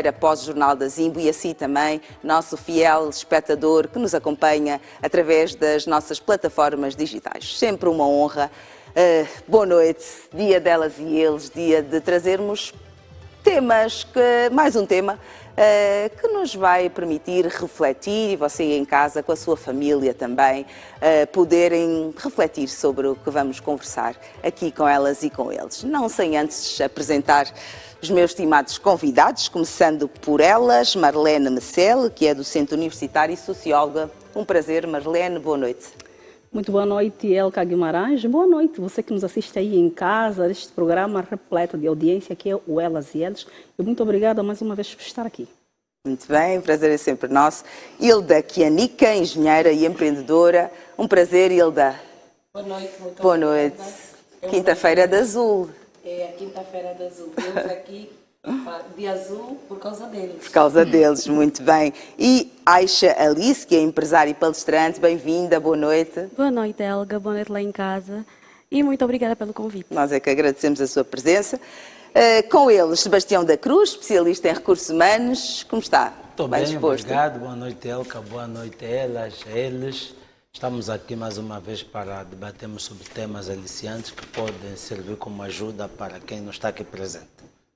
quinta-feira, após o Jornal da Zimbo, e assim também nosso fiel espectador que nos acompanha através das nossas plataformas digitais. Sempre uma honra. Boa noite, dia delas e eles, dia de trazermos mais um tema que nos vai permitir refletir, e você em casa, com a sua família também, poderem refletir sobre o que vamos conversar aqui com elas e com eles. Não sem antes apresentar os meus estimados convidados, começando por elas, Marlene Messel, que é docente universitária e socióloga. Um prazer, Marlene, boa noite. Muito boa noite, Elka Guimarães. Boa noite, você que nos assiste aí em casa, este programa repleto de audiência, que é o Elas e Eles. E muito obrigada mais uma vez por estar aqui. Muito bem, o prazer é sempre nosso. Hilda Kianica, engenheira e empreendedora. Um prazer, Hilda. Boa noite, muito boa noite. Quinta-feira de azul. É a quinta-feira de azul. Temos aqui de azul por causa deles. Por causa deles, muito bem. E Aisha Alice, que é empresária e palestrante, bem-vinda, boa noite. Boa noite, Helga, boa noite lá em casa e muito obrigada pelo convite. Nós é que agradecemos a sua presença. Com eles, Sebastião da Cruz, especialista em recursos humanos, como está? Estou bem, obrigado. Boa noite, Elka, boa noite, elas, eles. Estamos aqui mais uma vez para debatermos sobre temas aliciantes que podem servir como ajuda para quem não está aqui presente.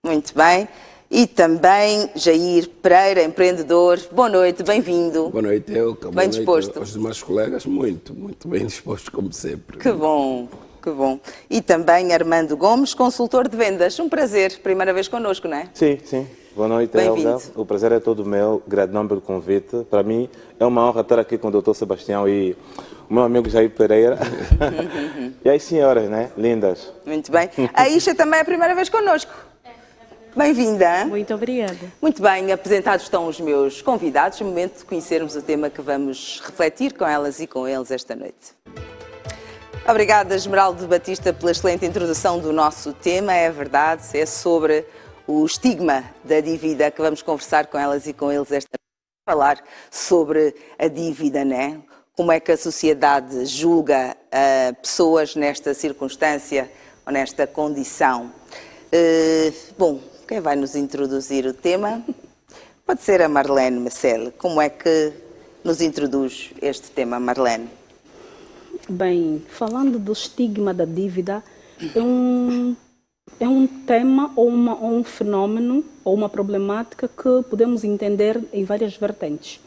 Muito bem. E também Jair Pereira, empreendedor. Boa noite, bem-vindo. Boa noite, Elka. Bem disposto. Aos demais colegas, muito bem disposto, como sempre. Que bom, que bom. E também Armando Gomes, consultor de vendas. Um prazer, primeira vez connosco, não é? Sim, sim. Boa noite, Elga. O prazer é todo meu. Gratidão pelo convite. Para mim é uma honra estar aqui com o Dr. Sebastião e o meu amigo Jair Pereira. E as senhoras, né? Lindas. Muito bem. A Isha também é a primeira vez connosco. Bem-vinda. Muito obrigada. Muito bem, apresentados estão os meus convidados. É o momento de conhecermos o tema que vamos refletir com elas e com eles esta noite. Obrigada, Esmeralda Batista, pela excelente introdução do nosso tema. É verdade, é sobre o estigma da dívida que vamos conversar com elas e com eles esta noite. Falar sobre a dívida, né? Como é que a sociedade julga pessoas nesta circunstância ou nesta condição. Bom, quem vai nos introduzir o tema pode ser a Marlene Messel. Como é que nos introduz este tema, Marlene? Bem, falando do estigma da dívida, é um tema ou um fenómeno ou uma problemática que podemos entender em várias vertentes.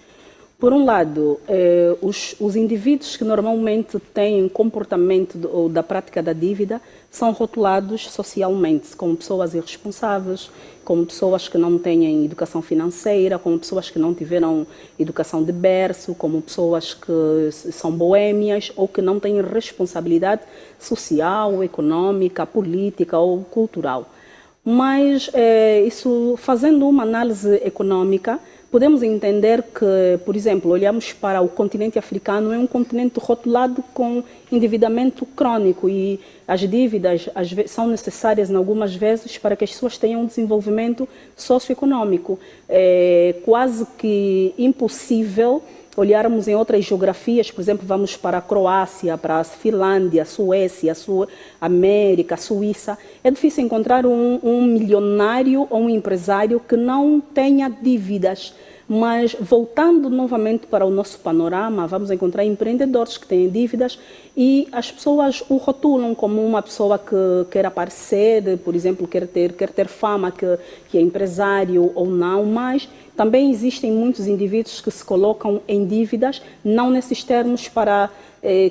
Por um lado, os indivíduos que normalmente têm comportamento da prática da dívida são rotulados socialmente como pessoas irresponsáveis, como pessoas que não têm educação financeira, como pessoas que não tiveram educação de berço, como pessoas que são boêmias ou que não têm responsabilidade social, econômica, política ou cultural. Mas, isso, fazendo uma análise econômica, podemos entender que, por exemplo, olhamos para o continente africano, é um continente rotulado com endividamento crônico e as dívidas são necessárias, algumas vezes, para que as pessoas tenham um desenvolvimento socioeconômico. É quase que impossível olharmos em outras geografias, por exemplo, vamos para a Croácia, para a Finlândia, a Suécia, a América, a Suíça. É difícil encontrar um milionário ou um empresário que não tenha dívidas. Mas, voltando novamente para o nosso panorama, vamos encontrar empreendedores que têm dívidas e as pessoas o rotulam como uma pessoa que quer aparecer, por exemplo, quer ter fama, que é empresário ou não, mas também existem muitos indivíduos que se colocam em dívidas, não nesses termos para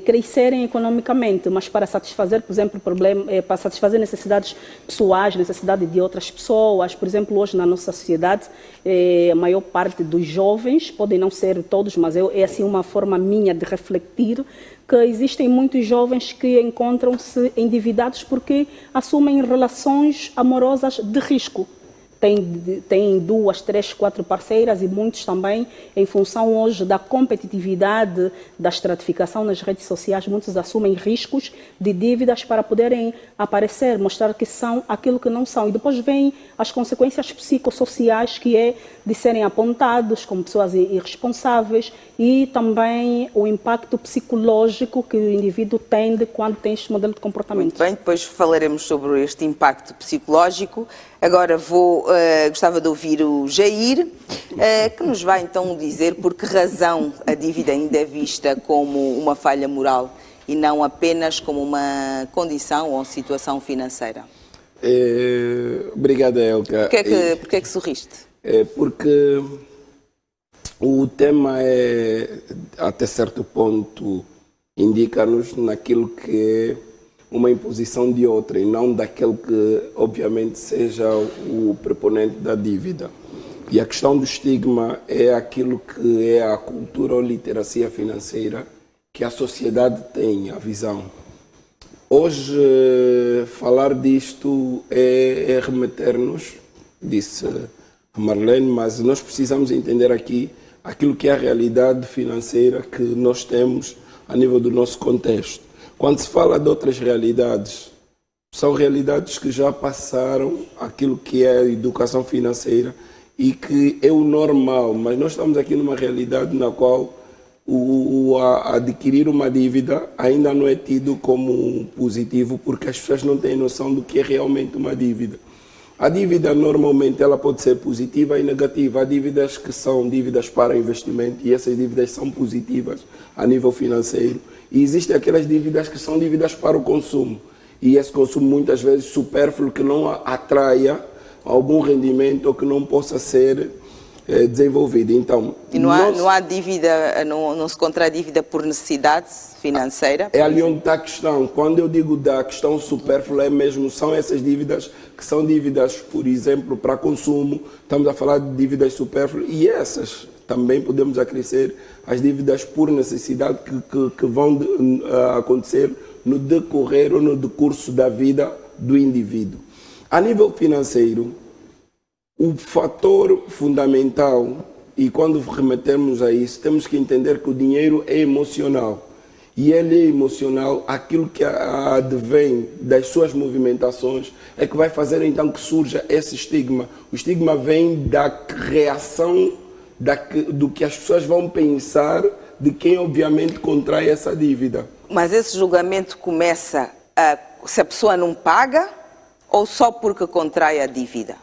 crescerem economicamente, mas para satisfazer, por exemplo, para satisfazer necessidades pessoais, necessidade de outras pessoas. Por exemplo, hoje na nossa sociedade, a maior parte dos jovens, podem não ser todos, mas é assim uma forma minha de refletir, que existem muitos jovens que encontram-se endividados porque assumem relações amorosas de risco. Tem 2, 3, 4 parceiras e muitos também, em função hoje da competitividade, da estratificação nas redes sociais, muitos assumem riscos de dívidas para poderem aparecer, mostrar que são aquilo que não são. E depois vêm as consequências psicossociais, que é de serem apontados como pessoas irresponsáveis e também o impacto psicológico que o indivíduo tem quando tem este modelo de comportamento. Muito bem, depois falaremos sobre este impacto psicológico. Agora gostava de ouvir o Jair, que nos vai então dizer por que razão a dívida ainda é vista como uma falha moral e não apenas como uma condição ou situação financeira. Obrigado, Elka. Porquê é que sorriste? Porque o tema até certo ponto, indica-nos naquilo que é uma imposição de outra e não daquele que, obviamente, seja o proponente da dívida. E a questão do estigma é aquilo que é a cultura ou literacia financeira que a sociedade tem, a visão. Hoje, falar disto é remeter-nos, disse a Marlene, mas nós precisamos entender aqui aquilo que é a realidade financeira que nós temos a nível do nosso contexto. Quando se fala de outras realidades, são realidades que já passaram aquilo que é a educação financeira e que é o normal, mas nós estamos aqui numa realidade na qual adquirir uma dívida ainda não é tido como positivo porque as pessoas não têm noção do que é realmente uma dívida. A dívida normalmente ela pode ser positiva e negativa. Há dívidas que são dívidas para investimento e essas dívidas são positivas a nível financeiro. E existem aquelas dívidas que são dívidas para o consumo. E esse consumo muitas vezes supérfluo que não atraia algum rendimento ou que não possa ser desenvolvido. Então, e não há dívida, não se contrai dívida por necessidade financeira? É ali onde está a questão. Quando eu digo da questão supérflua, são essas dívidas que são dívidas, por exemplo, para consumo. Estamos a falar de dívidas supérfluas e essas também podemos acrescer as dívidas por necessidade que vão acontecer no decorrer ou no decurso da vida do indivíduo. A nível financeiro, o fator fundamental, e quando remetemos a isso, temos que entender que o dinheiro é emocional. E ele é emocional, aquilo que advém das suas movimentações é que vai fazer então que surja esse estigma. O estigma vem da reação do que as pessoas vão pensar de quem obviamente contrai essa dívida. Mas esse julgamento começa se a pessoa não paga ou só porque contrai a dívida?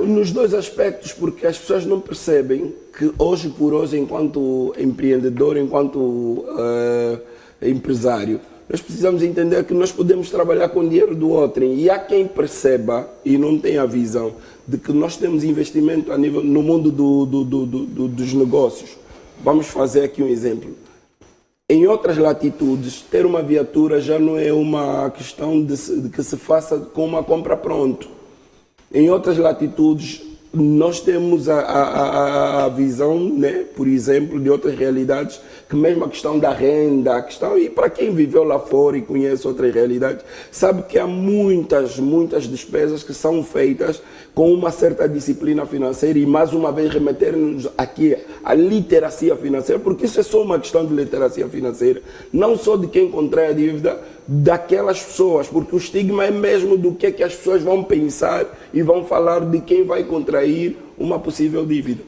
Nos dois aspectos, porque as pessoas não percebem que hoje por hoje, enquanto empreendedor, enquanto empresário, nós precisamos entender que nós podemos trabalhar com o dinheiro do outro. E há quem perceba e não tem a visão de que nós temos investimento a nível, no mundo dos negócios. Vamos fazer aqui um exemplo. Em outras latitudes, ter uma viatura já não é uma questão de que se faça com uma compra pronto. Em outras latitudes, nós temos a visão, né, por exemplo, de outras realidades, que mesmo a questão da renda, e para quem viveu lá fora e conhece outras realidades, sabe que há muitas despesas que são feitas com uma certa disciplina financeira e, mais uma vez, remeter-nos aqui à literacia financeira, porque isso é só uma questão de literacia financeira, não só de quem contrai a dívida, daquelas pessoas, porque o estigma é mesmo do que é que as pessoas vão pensar e vão falar de quem vai contrair uma possível dívida.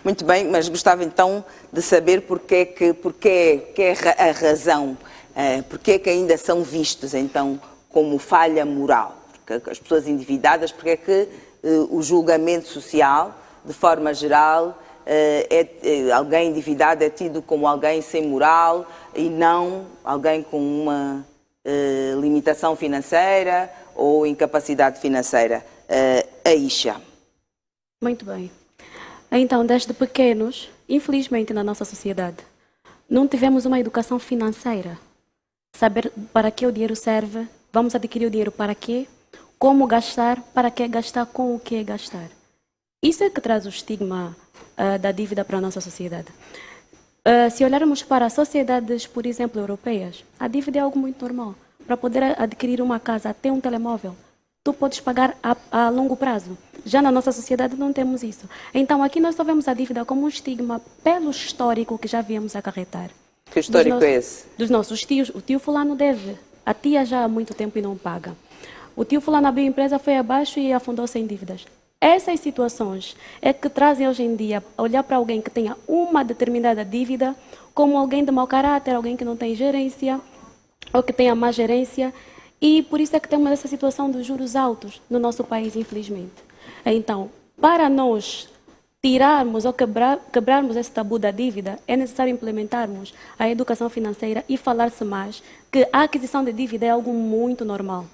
Muito bem, mas gostava então de saber porque é a razão, porque é que ainda são vistos então como falha moral, porque as pessoas endividadas, porque é que o julgamento social, de forma geral, alguém endividado é tido como alguém sem moral e não alguém com uma limitação financeira ou incapacidade financeira. Aisha. Muito bem. Então, desde pequenos, infelizmente na nossa sociedade, não tivemos uma educação financeira. Saber para que o dinheiro serve, vamos adquirir o dinheiro para quê, como gastar, para que gastar, com o que gastar. Isso é que traz o estigma da dívida para a nossa sociedade. Se olharmos para sociedades, por exemplo, europeias, a dívida é algo muito normal. Para poder adquirir uma casa, até um telemóvel, tu podes pagar a longo prazo. Já na nossa sociedade não temos isso. Então aqui nós só vemos a dívida como um estigma pelo histórico que já viemos acarretar. Que histórico é esse? Dos nossos tios. O tio fulano deve. A tia já há muito tempo e não paga. O tio fulano abriu a empresa, foi abaixo e afundou-se em dívidas. Essas situações é que trazem hoje em dia olhar para alguém que tenha uma determinada dívida como alguém de mau caráter, alguém que não tem gerência ou que tenha má gerência. E por isso é que temos essa situação dos juros altos no nosso país, infelizmente. Então, para nós tirarmos ou quebrarmos esse tabu da dívida, é necessário implementarmos a educação financeira e falar-se mais que a aquisição de dívida é algo muito normal,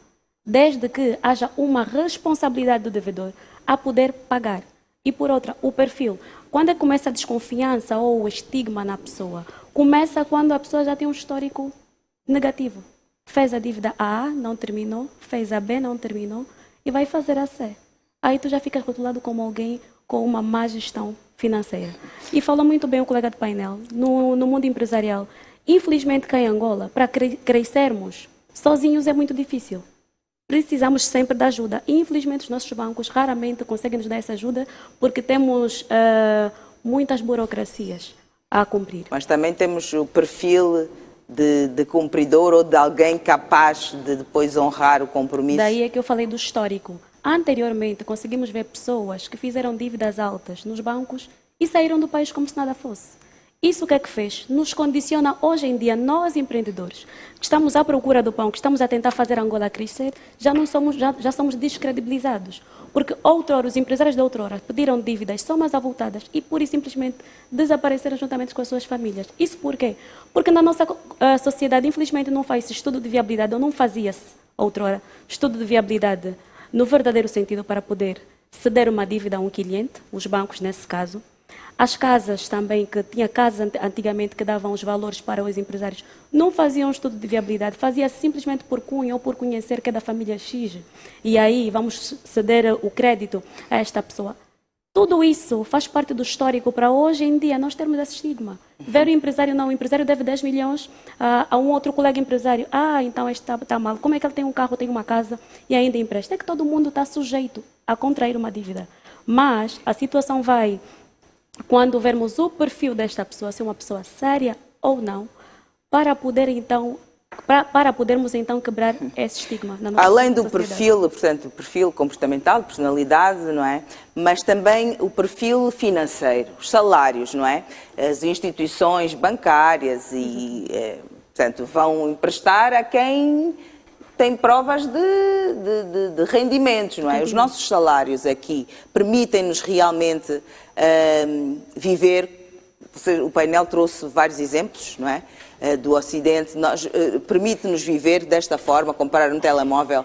desde que haja uma responsabilidade do devedor a poder pagar. E por outra, o perfil. Quando é que começa a desconfiança ou o estigma na pessoa? Começa quando a pessoa já tem um histórico negativo. Fez a dívida A, não terminou, fez a B, não terminou, e vai fazer a C. Aí tu já ficas rotulado como alguém com uma má gestão financeira. E falou muito bem o colega de painel, no mundo empresarial. Infelizmente, cá em Angola, para crescermos sozinhos é muito difícil. Precisamos sempre de ajuda. E, infelizmente, os nossos bancos raramente conseguem nos dar essa ajuda porque temos muitas burocracias a cumprir. Mas também temos o perfil de cumpridor ou de alguém capaz de depois honrar o compromisso. Daí é que eu falei do histórico. Anteriormente, conseguimos ver pessoas que fizeram dívidas altas nos bancos e saíram do país como se nada fosse. Isso o que é que fez? Nos condiciona hoje em dia, nós empreendedores, que estamos à procura do pão, que estamos a tentar fazer a Angola crescer, já somos descredibilizados. Porque outrora, os empresários de outrora pediram dívidas, somas avultadas e pura e simplesmente desapareceram juntamente com as suas famílias. Isso por quê? Porque na nossa sociedade, infelizmente, não faz estudo de viabilidade, ou não fazia-se outrora estudo de viabilidade no verdadeiro sentido para poder ceder uma dívida a um cliente, os bancos nesse caso. As casas também, que tinha casas antigamente que davam os valores para os empresários, não faziam um estudo de viabilidade, fazia simplesmente por cunho ou por conhecer que é da família X. E aí vamos ceder o crédito a esta pessoa. Tudo isso faz parte do histórico para hoje em dia nós termos esse estigma. Ver o empresário, não, o empresário deve 10 milhões a um outro colega empresário. Então este está mal. Como é que ele tem um carro, tem uma casa e ainda empresta? É que todo mundo está sujeito a contrair uma dívida. Mas a situação vai, quando vermos o perfil desta pessoa, se é uma pessoa séria ou não, para podermos então quebrar esse estigma na nossa Além do sociedade. perfil, portanto, o perfil comportamental, de personalidade, não é? Mas também o perfil financeiro, os salários, não é? As instituições bancárias portanto, vão emprestar a quem tem provas de rendimentos, não é? Os nossos salários aqui permitem-nos realmente viver. O painel trouxe vários exemplos, não é? Do Ocidente, permite-nos viver desta forma, comprar um telemóvel,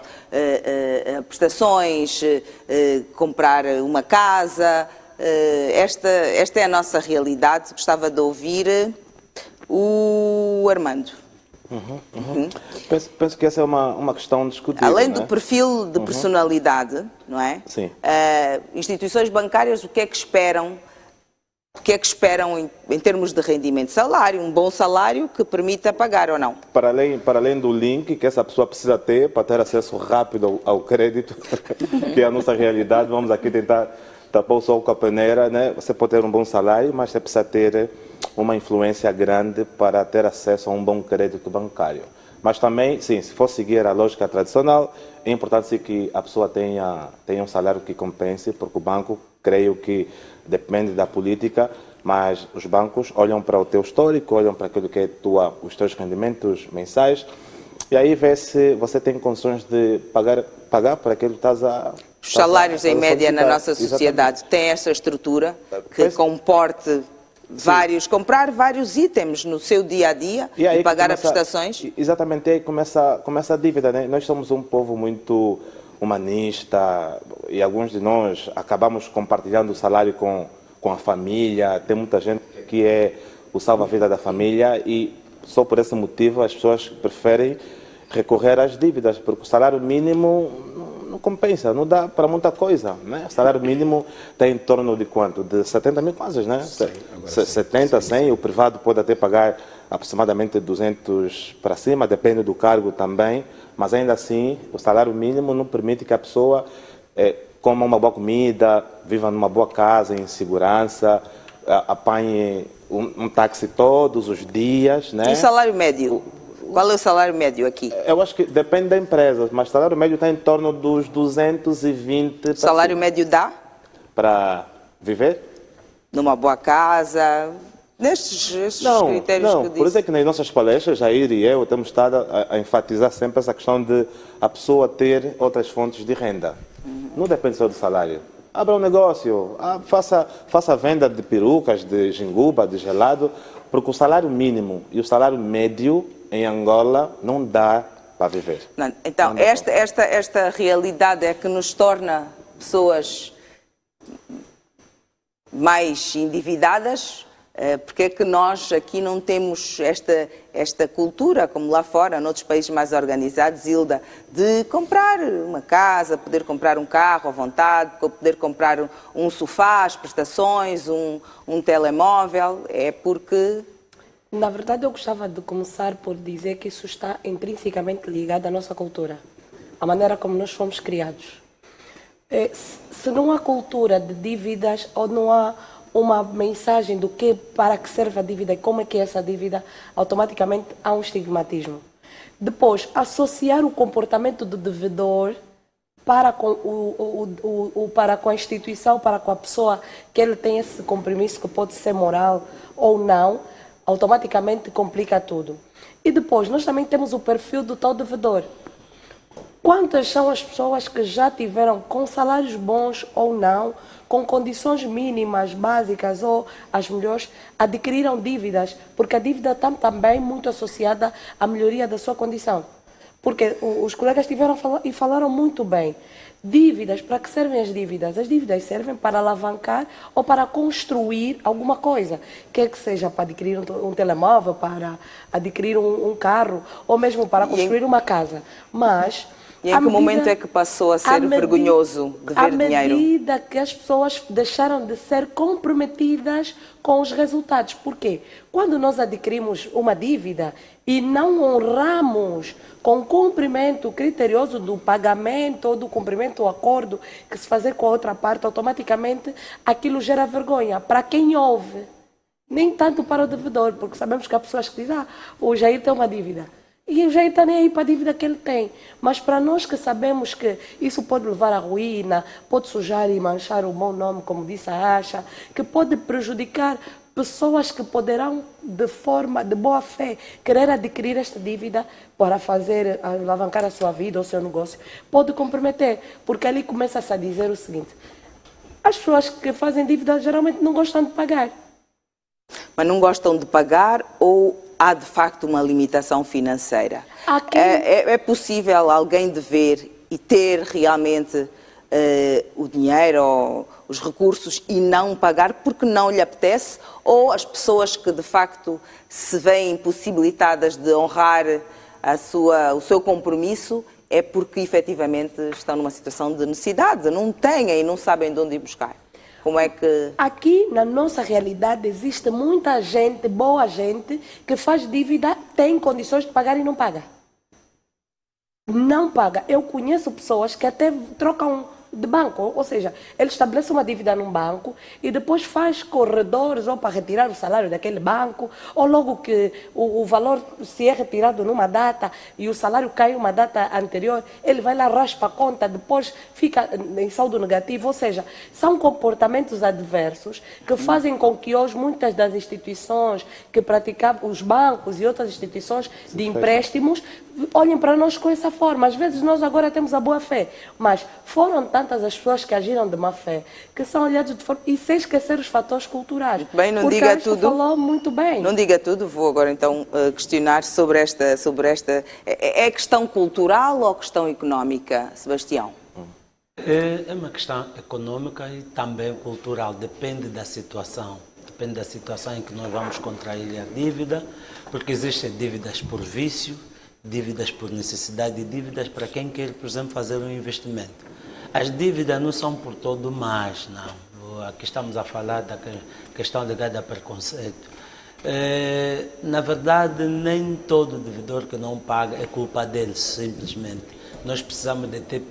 prestações, comprar uma casa. Esta é a nossa realidade. Gostava de ouvir o Armando. Penso que essa é uma questão discutível. Além do perfil de personalidade, não é? Sim. Instituições bancárias, o que é que esperam? O que é que esperam em termos de rendimento? Salário, um bom salário que permita pagar ou não? Para além do link que essa pessoa precisa ter para ter acesso rápido ao crédito, que é a nossa realidade, vamos aqui tentar tapar o sol com a peneira, né? Você pode ter um bom salário, mas você precisa ter uma influência grande para ter acesso a um bom crédito bancário. Mas também, sim, se for seguir a lógica tradicional, é importante que a pessoa tenha um salário que compense, porque o banco, creio que depende da política, mas os bancos olham para o teu histórico, olham para aquilo que é os teus rendimentos mensais, e aí vê se você tem condições de pagar por aquilo que estás a... Os salários, em média, na nossa sociedade, têm essa estrutura que comporte comprar vários itens no seu dia-a-dia e pagar as prestações? Exatamente, aí começa a dívida, né? Nós somos um povo muito humanista e alguns de nós acabamos compartilhando o salário com a família. Tem muita gente que é o salva-vida da família e só por esse motivo as pessoas preferem recorrer às dívidas, porque o salário mínimo não compensa, não dá para muita coisa, né? O salário mínimo está em torno de quanto? De 70 mil kwanzas, né? 70, 100, o privado pode até pagar aproximadamente 200 para cima, depende do cargo também, mas ainda assim o salário mínimo não permite que a pessoa coma uma boa comida, viva numa boa casa, em segurança, apanhe um táxi todos os dias, né? E o salário médio? Qual é o salário médio aqui? Eu acho que depende da empresa, mas o salário médio está em torno dos 220. O salário médio dá? Para viver? Numa boa casa? nestes Não, critérios não. que Por isso disse? é que nas nossas palestras, Jair e eu temos estado a enfatizar sempre essa questão de a pessoa ter outras fontes de renda. Não depende só do salário. Abra um negócio, faça a venda de perucas, de jinguba, de gelado, porque o salário mínimo e o salário médio em Angola não dá para viver. Não, então, esta realidade é que nos torna pessoas mais endividadas. Porque é que nós aqui não temos esta cultura, como lá fora, noutros países mais organizados, Hilda, de comprar uma casa, poder comprar um carro à vontade, poder comprar um sofá, as prestações, um telemóvel? É porque... Na verdade, eu gostava de começar por dizer que isso está intrinsecamente ligado à nossa cultura, à maneira como nós fomos criados. Se não há cultura de dívidas ou não há uma mensagem do que, para que serve a dívida e como é que é essa dívida, automaticamente há um estigmatismo. Depois, associar o comportamento do devedor para com a instituição, para com a pessoa, que ele tem esse compromisso que pode ser moral ou não, automaticamente complica tudo. E depois, nós também temos o perfil do tal devedor. Quantas são as pessoas que já tiveram com salários bons ou não, com condições mínimas, básicas ou as melhores, adquiriram dívidas, porque a dívida está também muito associada à melhoria da sua condição. Porque os colegas tiveram e falaram muito bem. Dívidas, para que servem as dívidas? As dívidas servem para alavancar ou para construir alguma coisa. Quer que seja para adquirir um telemóvel, para adquirir um carro, ou mesmo para construir uma casa. Mas... E em que momento é que passou a ser vergonhoso dever dinheiro? À medida que as pessoas deixaram de ser comprometidas com os resultados. Por quê? Quando nós adquirimos uma dívida e não honramos com o cumprimento criterioso do pagamento ou do cumprimento do acordo que se fazer com a outra parte, automaticamente aquilo gera vergonha para quem ouve. Nem tanto para o devedor, porque sabemos que há pessoas que dizem, o Jair tem uma dívida. E o Jair está nem aí para a dívida que ele tem. Mas para nós que sabemos que isso pode levar à ruína, pode sujar e manchar o bom nome, como disse a Asha, que pode prejudicar pessoas que poderão, de boa fé, querer adquirir esta dívida para alavancar a sua vida ou o seu negócio, pode comprometer. Porque ali começa-se a dizer o seguinte, as pessoas que fazem dívida geralmente não gostam de pagar. Mas não gostam de pagar ou há de facto uma limitação financeira? É possível alguém dever e ter realmente o dinheiro ou os recursos e não pagar porque não lhe apetece? Ou as pessoas que de facto se veem impossibilitadas de honrar o seu compromisso é porque efetivamente estão numa situação de necessidade, não têm e não sabem de onde ir buscar? Como é que... Aqui, na nossa realidade, existe muita gente, boa gente, que faz dívida, tem condições de pagar e não paga. Não paga. Eu conheço pessoas que até trocam de banco, ou seja, ele estabelece uma dívida num banco e depois faz corredores ou para retirar o salário daquele banco, ou logo que o valor se é retirado numa data e o salário cai uma data anterior, ele vai lá, raspa a conta, depois fica em saldo negativo, ou seja, são comportamentos adversos que fazem com que hoje muitas das instituições que praticavam, os bancos e outras instituições de empréstimos, olhem para nós com essa forma. Às vezes nós agora temos a boa fé, mas foram tantas as pessoas que agiram de má fé, que são olhados de forma... E sem esquecer os fatores culturais. Muito bem, não porque diga a Asha tudo. falou muito bem. Não diga tudo, vou agora então questionar sobre esta... É questão cultural ou questão económica, Sebastião? É uma questão económica e também cultural, depende da situação. Depende da situação em que nós vamos contrair a dívida, porque existem dívidas por vício, dívidas por necessidade e dívidas para quem quer, por exemplo, fazer um investimento. As dívidas não são por todo mais, não. Aqui estamos a falar da questão ligada a preconceito. Na verdade, nem todo devedor que não paga é culpa dele, simplesmente. Nós precisamos de ter,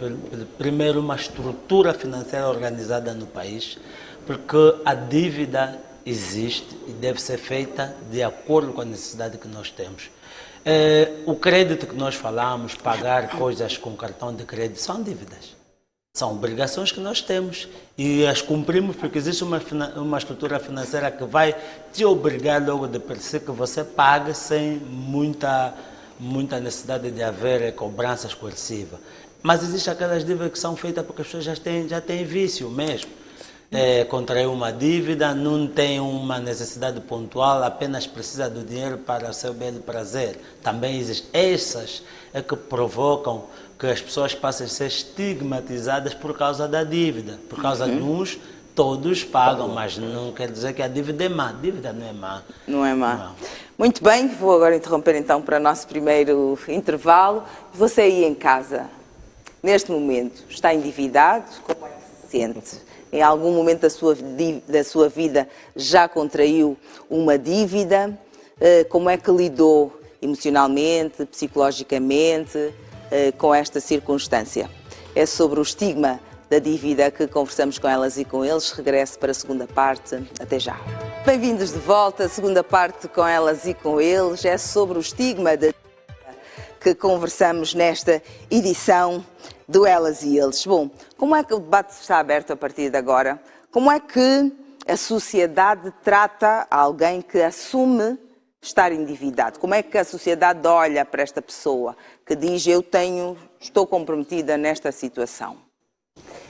primeiro, uma estrutura financeira organizada no país, porque a dívida existe e deve ser feita de acordo com a necessidade que nós temos. O crédito que nós falamos, pagar coisas com cartão de crédito, são dívidas. São obrigações que nós temos e as cumprimos porque existe uma estrutura financeira que vai te obrigar logo de per si que você pague sem muita necessidade de haver cobranças coercivas. Mas existem aquelas dívidas que são feitas porque as pessoas já têm vício mesmo. Contraiu uma dívida, não tem uma necessidade pontual, apenas precisa do dinheiro para o seu belo prazer. Também existem essas que provocam que as pessoas passem a ser estigmatizadas por causa da dívida. Por causa de uns, todos pagam, mas não quer dizer que a dívida é má. A dívida não é má. Não é má. Não. Muito bem, vou agora interromper então para o nosso primeiro intervalo. Você aí em casa, neste momento, está endividado? Como é que se sente? Em algum momento da sua vida já contraiu uma dívida? Como é que lidou emocionalmente, psicologicamente com esta circunstância? É sobre o estigma da dívida que conversamos com elas e com eles. Regresso para a segunda parte. Até já. Bem-vindos de volta. Segunda parte com elas e com eles. É sobre o estigma da dívida que conversamos nesta edição do Elas e Eles. Bom, como é que o debate está aberto a partir de agora? Como é que a sociedade trata alguém que assume estar endividado? Como é que a sociedade olha para esta pessoa que diz estou comprometida nesta situação?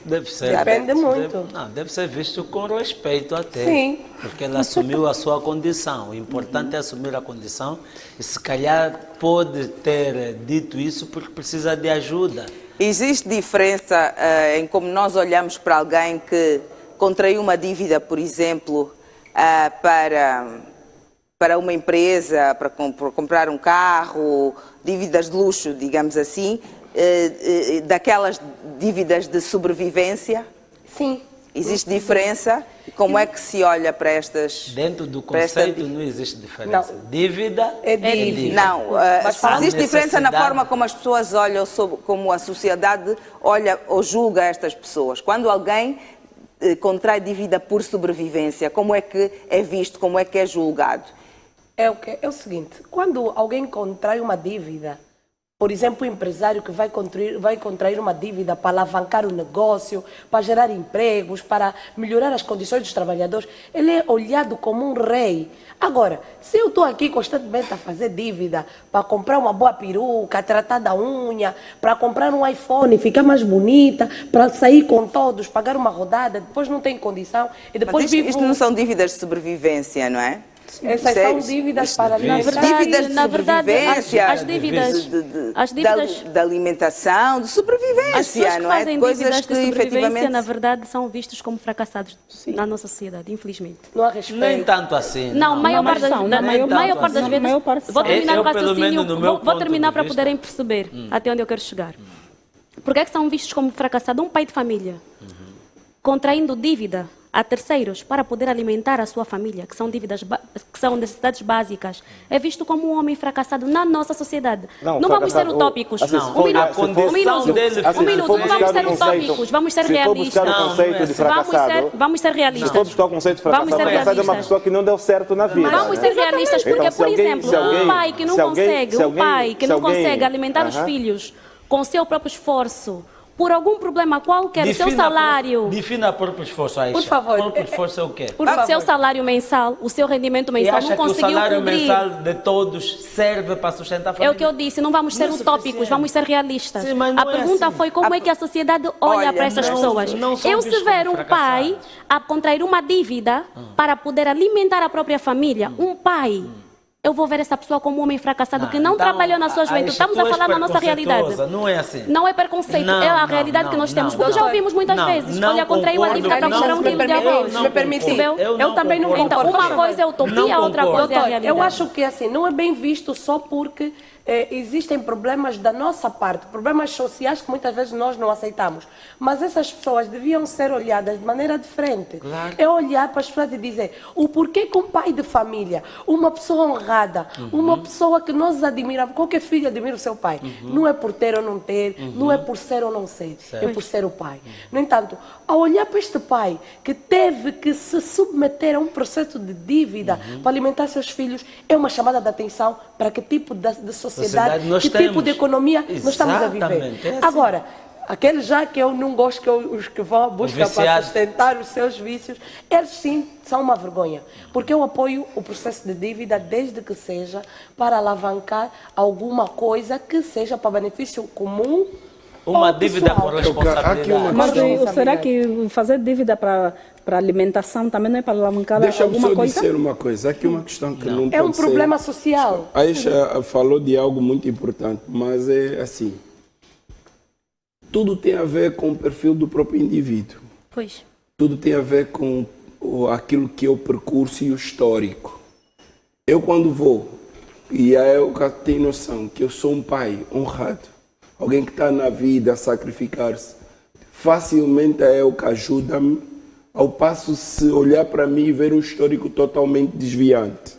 Depende muito. Deve ser visto com respeito até. Sim. Porque ela assumiu a sua condição. O importante é assumir a condição e se calhar pode ter dito isso porque precisa de ajuda. Existe diferença em como nós olhamos para alguém que contraiu uma dívida, por exemplo, para uma empresa, para comprar um carro, dívidas de luxo, digamos assim, daquelas dívidas de sobrevivência? Sim. Existe diferença? Como é que se olha para estas... Dentro do conceito não existe diferença. Não. Dívida é dívida. Não, existe diferença na forma como as pessoas olham, como a sociedade olha ou julga estas pessoas. Quando alguém contrai dívida por sobrevivência, como é que é visto, como é que é julgado? É o seguinte, quando alguém contrai uma dívida, por exemplo, o empresário que vai contrair uma dívida para alavancar o negócio, para gerar empregos, para melhorar as condições dos trabalhadores, ele é olhado como um rei. Agora, se eu estou aqui constantemente a fazer dívida para comprar uma boa peruca, tratar da unha, para comprar um iPhone, ficar mais bonita, para sair com todos, pagar uma rodada, depois não tem condição e depois Mas isto não são dívidas de sobrevivência, não é? Essas são dívidas para dívidas de sobrevivência, as dívidas da alimentação, de sobrevivência, não é? De coisas que efetivamente, na verdade, são vistos como fracassados na nossa sociedade, infelizmente. Não há respeito. Nem tanto assim. Não, maior parte das vezes. Vou terminar o raciocínio, vou terminar para poderem perceber até onde eu quero chegar. Por que é que são vistos como fracassados? Um pai de família contraindo dívida a terceiros para poder alimentar a sua família, que são dívidas, que são necessidades básicas, é visto como um homem fracassado na nossa sociedade. Não vamos ser utópicos. Um minuto, não vamos ser utópicos, vamos ser realistas. Vamos ser realistas. Se for buscar o conceito de fracassado, é uma pessoa que não deu certo na vida. Vamos ser realistas, porque, por exemplo, um pai que não consegue alimentar os filhos com seu próprio esforço, por algum problema qualquer, o seu salário... Defina próprio esforço, Aisha. Por favor. Próprio esforço é o quê? O seu salário mensal, o seu rendimento mensal não conseguiu cobrir. E acha que o salário mensal de todos serve para sustentar a família? É o que eu disse, não vamos ser utópicos, vamos ser realistas. Sim, a pergunta foi como é que a sociedade olha para essas pessoas. Eu se ver um pai a contrair uma dívida para poder alimentar a própria família, um pai... Eu vou ver essa pessoa como um homem fracassado que não trabalhou na sua juventude. Estamos a falar da nossa realidade. Não é assim. Não é preconceito, é a realidade que nós temos. Porque já ouvimos muitas vezes. Olha, contraiu a dívida para comprar um quilo de arroz. Eu também não concordo. Então, uma coisa é utopia, outra coisa é a realidade. Eu acho que assim, não é bem visto só porque existem problemas da nossa parte, problemas sociais que muitas vezes nós não aceitamos. Mas essas pessoas deviam ser olhadas de maneira diferente. Claro. É olhar para as pessoas e dizer o porquê que um pai de família, uma pessoa honrada, uma pessoa que nós admiramos, qualquer filho admira o seu pai. Não é por ter ou não ter, não é por ser ou não ser, é por ser o pai. No entanto, ao olhar para este pai que teve que se submeter a um processo de dívida para alimentar seus filhos, é uma chamada de atenção para que tipo de sociedade, que tipo de economia nós estamos a viver. É assim. Agora, Aqueles já que eu não gosto, os que vão buscar para viciados. sustentar os seus vícios, eles sim são uma vergonha. Porque eu apoio o processo de dívida desde que seja para alavancar alguma coisa que seja para benefício comum. Uma ou dívida pessoal. com responsabilidade. Aqui uma Mas questão. será que fazer dívida para alimentação também não é para alavancar Deixa-me alguma só coisa? dizer uma coisa. Aqui uma questão que não É um pode ser- problema social. A Aisha falou de algo muito importante, mas é assim. Tudo tem a ver com o perfil do próprio indivíduo. Pois. Tudo tem a ver com aquilo que é o percurso e o histórico. Eu quando vou, e a Elka tem noção que eu sou um pai honrado, alguém que está na vida a sacrificar-se, facilmente a Elka ajuda-me, ao passo se olhar para mim e ver um histórico totalmente desviante.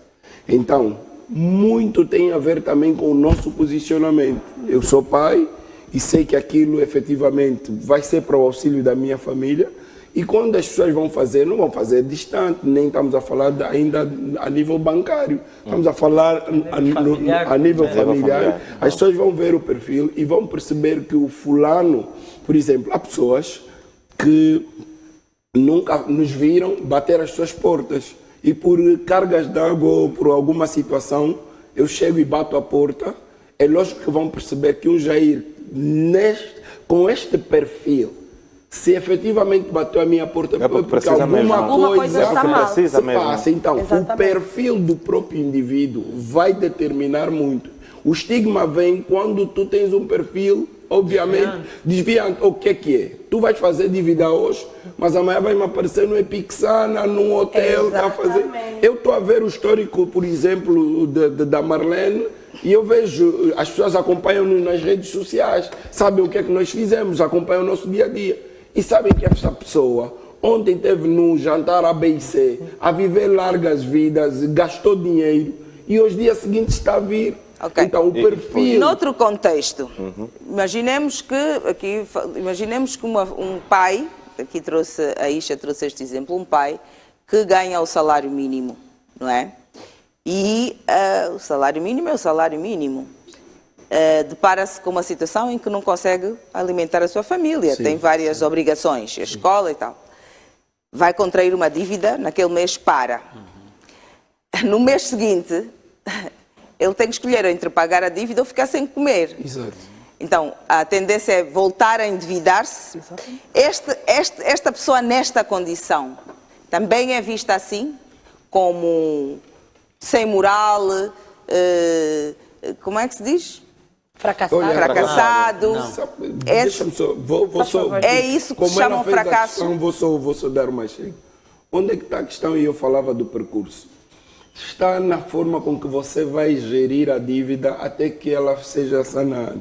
Então, muito tem a ver também com o nosso posicionamento. Eu sou pai e sei que aquilo efetivamente vai ser para o auxílio da minha família, e quando as pessoas vão fazer, não vão fazer distante, nem estamos a falar ainda a nível bancário, estamos a falar a nível familiar. As pessoas vão ver o perfil e vão perceber que o fulano, por exemplo, há pessoas que nunca nos viram bater as suas portas e por cargas de água ou por alguma situação, eu chego e bato a porta. É lógico que vão perceber que um Jair, com este perfil, se efetivamente bateu a minha porta, É porque Alguma coisa está mal. se passa. Então, Exatamente. o perfil do próprio indivíduo vai determinar muito. O estigma vem quando tu tens um perfil, obviamente, desviante. O que é? Tu vais fazer dívida hoje, mas amanhã vai me aparecer no Epixana, num hotel. Tá a fazer. Eu estou a ver o histórico, por exemplo, da Marlene, e eu vejo, as pessoas acompanham-nos nas redes sociais, sabem o que é que nós fizemos, acompanham o nosso dia a dia. E sabem que essa pessoa ontem esteve num jantar a B&C, a viver largas vidas, gastou dinheiro e hoje dia seguinte está a vir. Ok. Então o perfil... Noutro contexto, imaginemos que um pai, aqui a Aisha trouxe este exemplo, um pai que ganha o salário mínimo, não é? E o salário mínimo é o salário mínimo. Depara-se com uma situação em que não consegue alimentar a sua família, tem várias obrigações, a escola e tal. Vai contrair uma dívida, naquele mês para. No mês seguinte, ele tem que escolher entre pagar a dívida ou ficar sem comer. Exato. Então, a tendência é voltar a endividar-se. Esta pessoa nesta condição também é vista assim, como sem moral, como é que se diz? Fracassado. Olha, Fracassado. Deixa-me só, vou só... É isso que como se chama ela um fez a fracasso. questão, vou só dar uma chega. Onde é que está a questão? E eu falava do percurso. Está na forma com que você vai gerir a dívida até que ela seja sanada.